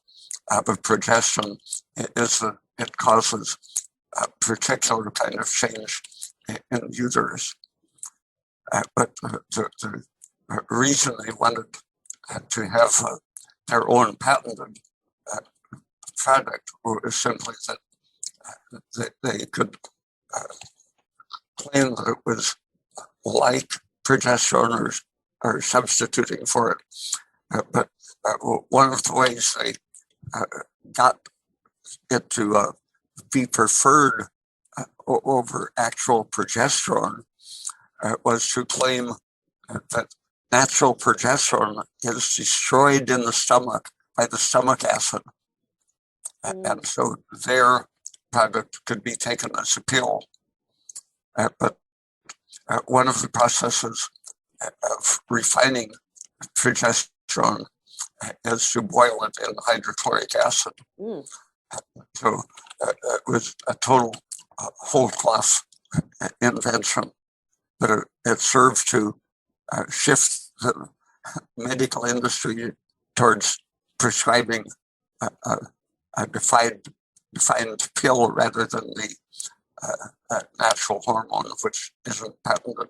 of a progestin is that it causes a particular kind of change in uterus. But the reason they wanted to have their own patented product was simply that they could claim that it was like progesterone or substituting for it. But one of the ways they got it to be preferred over actual progesterone was to claim that natural progesterone is destroyed in the stomach by the stomach acid. And so their product could be taken as a pill. But one of the processes of refining progesterone is to boil it in hydrochloric acid. So it was a total whole cloth invention, but it served to shift the medical industry towards prescribing a defined pill rather than the natural hormone, which isn't patented.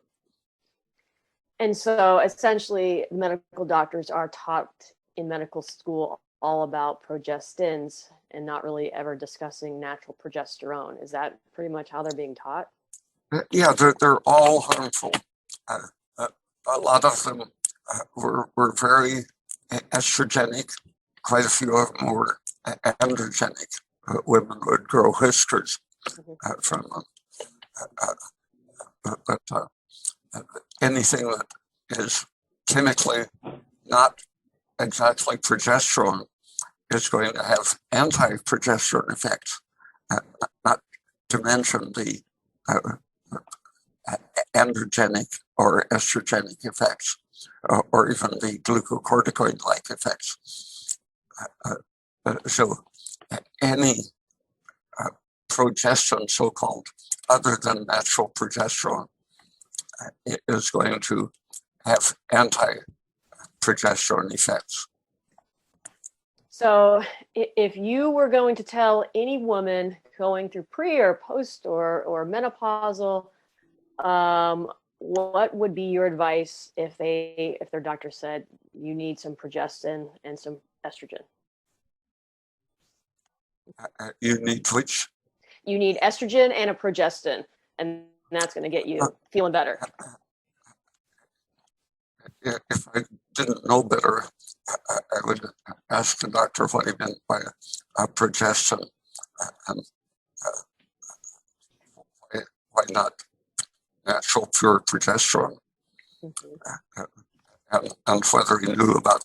And so essentially, medical doctors are taught in medical school all about progestins and not really ever discussing natural progesterone. Is that pretty much how they're being taught? Yeah, they're all harmful. A lot of them were very estrogenic. Quite a few of them were androgenic. Women would grow whiskers from them. But anything that is chemically not exactly progesterone is going to have anti-progesterone effects, not to mention the androgenic or estrogenic effects, or even the glucocorticoid-like effects. So any progestin, so-called, other than natural progesterone, is going to have anti-progesterone effects. So if you were going to tell any woman going through pre or post or menopausal, what would be your advice if their doctor said you need some progestin and some estrogen? You need which? You need estrogen and a progestin, and that's going to get you feeling better. If I didn't know better, I would ask the doctor what he meant by progestin, and why not natural pure progesterone, and whether he knew about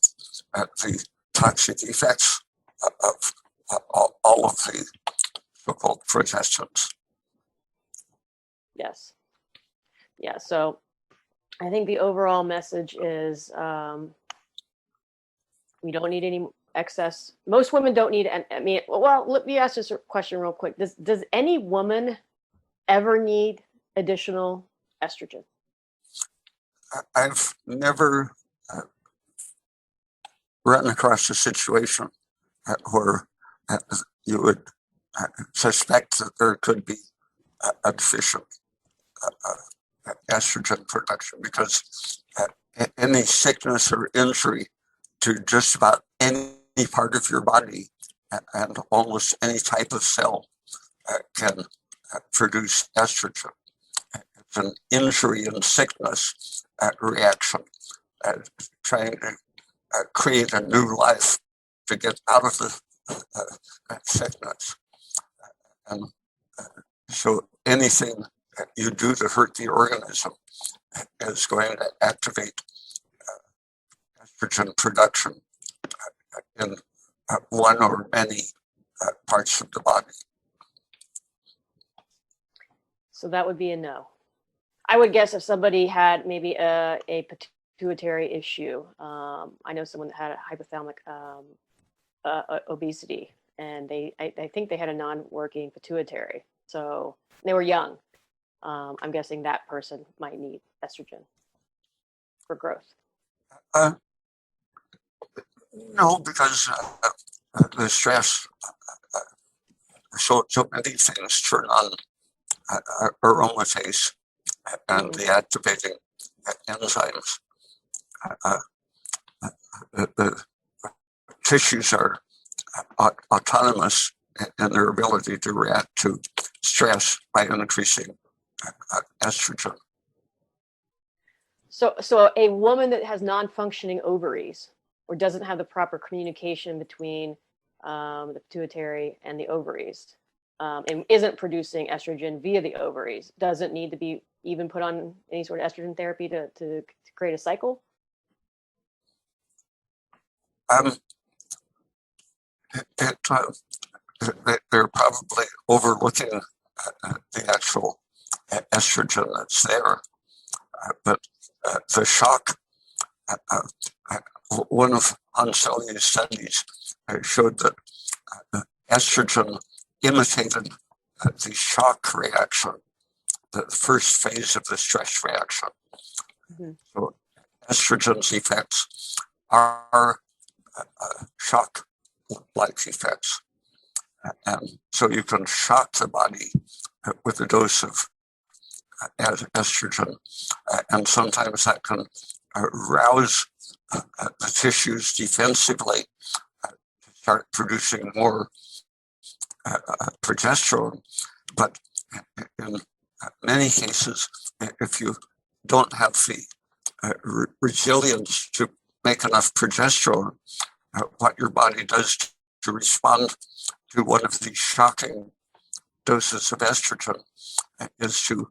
the toxic effects of all of the so-called progestins. Yes. Yeah. So I think the overall message is we don't need any excess. Most women don't need. Well, let me ask this question real quick. Does any woman ever need additional estrogen? I've never run across a situation where you would suspect that there could be a deficient estrogen production, because any sickness or injury to just about any part of your body and almost any type of cell can produce estrogen. It's an injury and sickness reaction, trying to create a new life to get out of the sickness. And so anything that you do to hurt the organism is going to activate estrogen production in one or many parts of the body. So that would be a no. I would guess if somebody had maybe a pituitary issue. I know someone that had a hypothalamic obesity, and I think they had a non-working pituitary. So they were young. I'm guessing that person might need estrogen for growth. No, because the stress, so many things turn on aromatase and the activating enzymes. The tissues are autonomous in their ability to react to stress by increasing estrogen. So a woman that has non-functioning ovaries or doesn't have the proper communication between the pituitary and the ovaries, and isn't producing estrogen via the ovaries, doesn't need to be even put on any sort of estrogen therapy to create a cycle? They're probably overlooking the actual estrogen that's there. But the shock, one of Hansel's studies showed that estrogen imitated the shock reaction, the first phase of the stress reaction. Mm-hmm. So estrogen's effects are shock-like effects. And so you can shock the body with a dose of estrogen, and sometimes that can rouse the tissues defensively to start producing more progesterone. But in many cases, if you don't have the resilience to make enough progesterone, what your body does to respond to one of these shocking doses of estrogen is to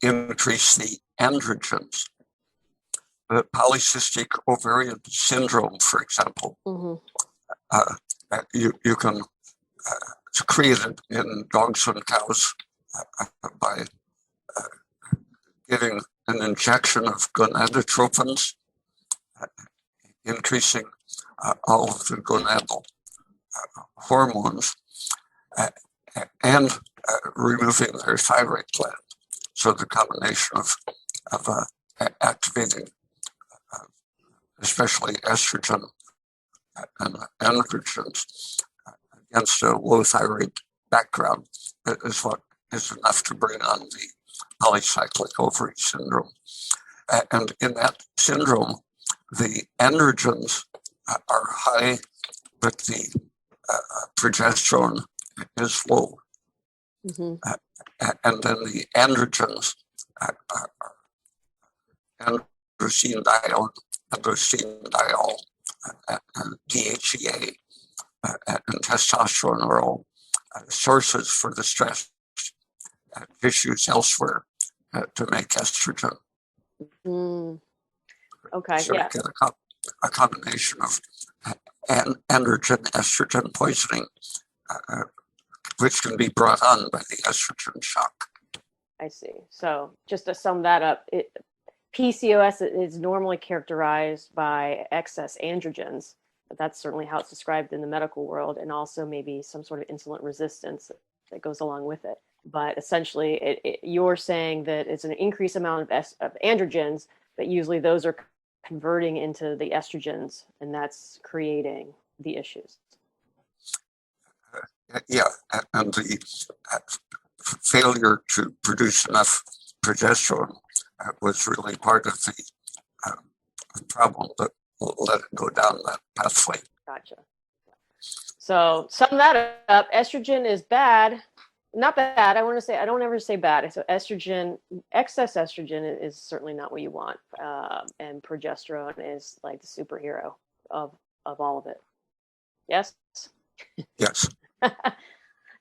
increase the androgens. The polycystic ovarian syndrome, for example, you can it's created in dogs and cows by giving an injection of gonadotropins, increasing all of the gonadal hormones, and removing their thyroid gland. So the combination of activating, especially estrogen and androgens against a low thyroid background is what is enough to bring on the polycyclic ovary syndrome. And in that syndrome, the androgens are high, but the progesterone is low. Mm-hmm. And then the androgens are androstenedione, and DHEA, and testosterone are all sources for the stress tissues elsewhere to make estrogen. Okay, so yeah. You get a combination of androgen estrogen poisoning, which can be brought on by the estrogen shock. I see. So just to sum that up, PCOS is normally characterized by excess androgens. But that's certainly how it's described in the medical world, and also maybe some sort of insulin resistance that goes along with it. But essentially, you're saying that it's an increased amount of androgens, but usually those are converting into the estrogens, and that's creating the issues. Yeah, and the failure to produce enough progesterone was really part of the problem, but we'll let it go down that pathway. Gotcha. So sum that up, estrogen is bad. Not bad. I don't ever say bad. So estrogen, excess estrogen is certainly not what you want. And progesterone is like the superhero of all of it. Yes? Yes. Yeah,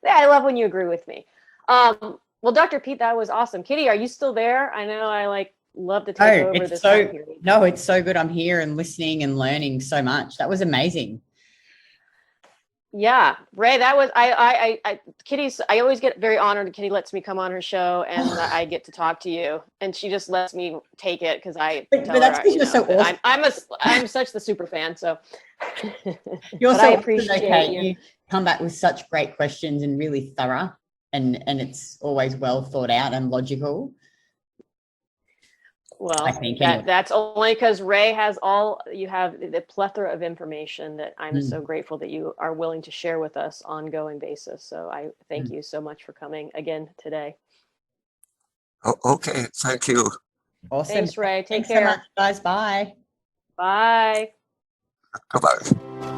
I love when you agree with me. Well, Dr. Peat, that was awesome. Kitty, are you still there? I know I love to take over this time period. No, it's so good. I'm here and listening and learning so much. That was amazing. Yeah, Ray, that was Kitty's. I always get very honored that Kitty lets me come on her show, and that I get to talk to you, and she just lets me take it because I But tell that's her, because you're so awesome. I'm such the super fan. So You're but so I awesome, appreciate Kate. you. You come back with such great questions and really thorough, and it's always well thought out and logical. Well, I think anyway. that's only because Ray has you have the plethora of information that I'm so grateful that you are willing to share with us ongoing basis. So I thank you so much for coming again today. Okay, thank you. Awesome. Thanks, Ray. Take Thanks care. so much, guys. Bye. Bye. Goodbye.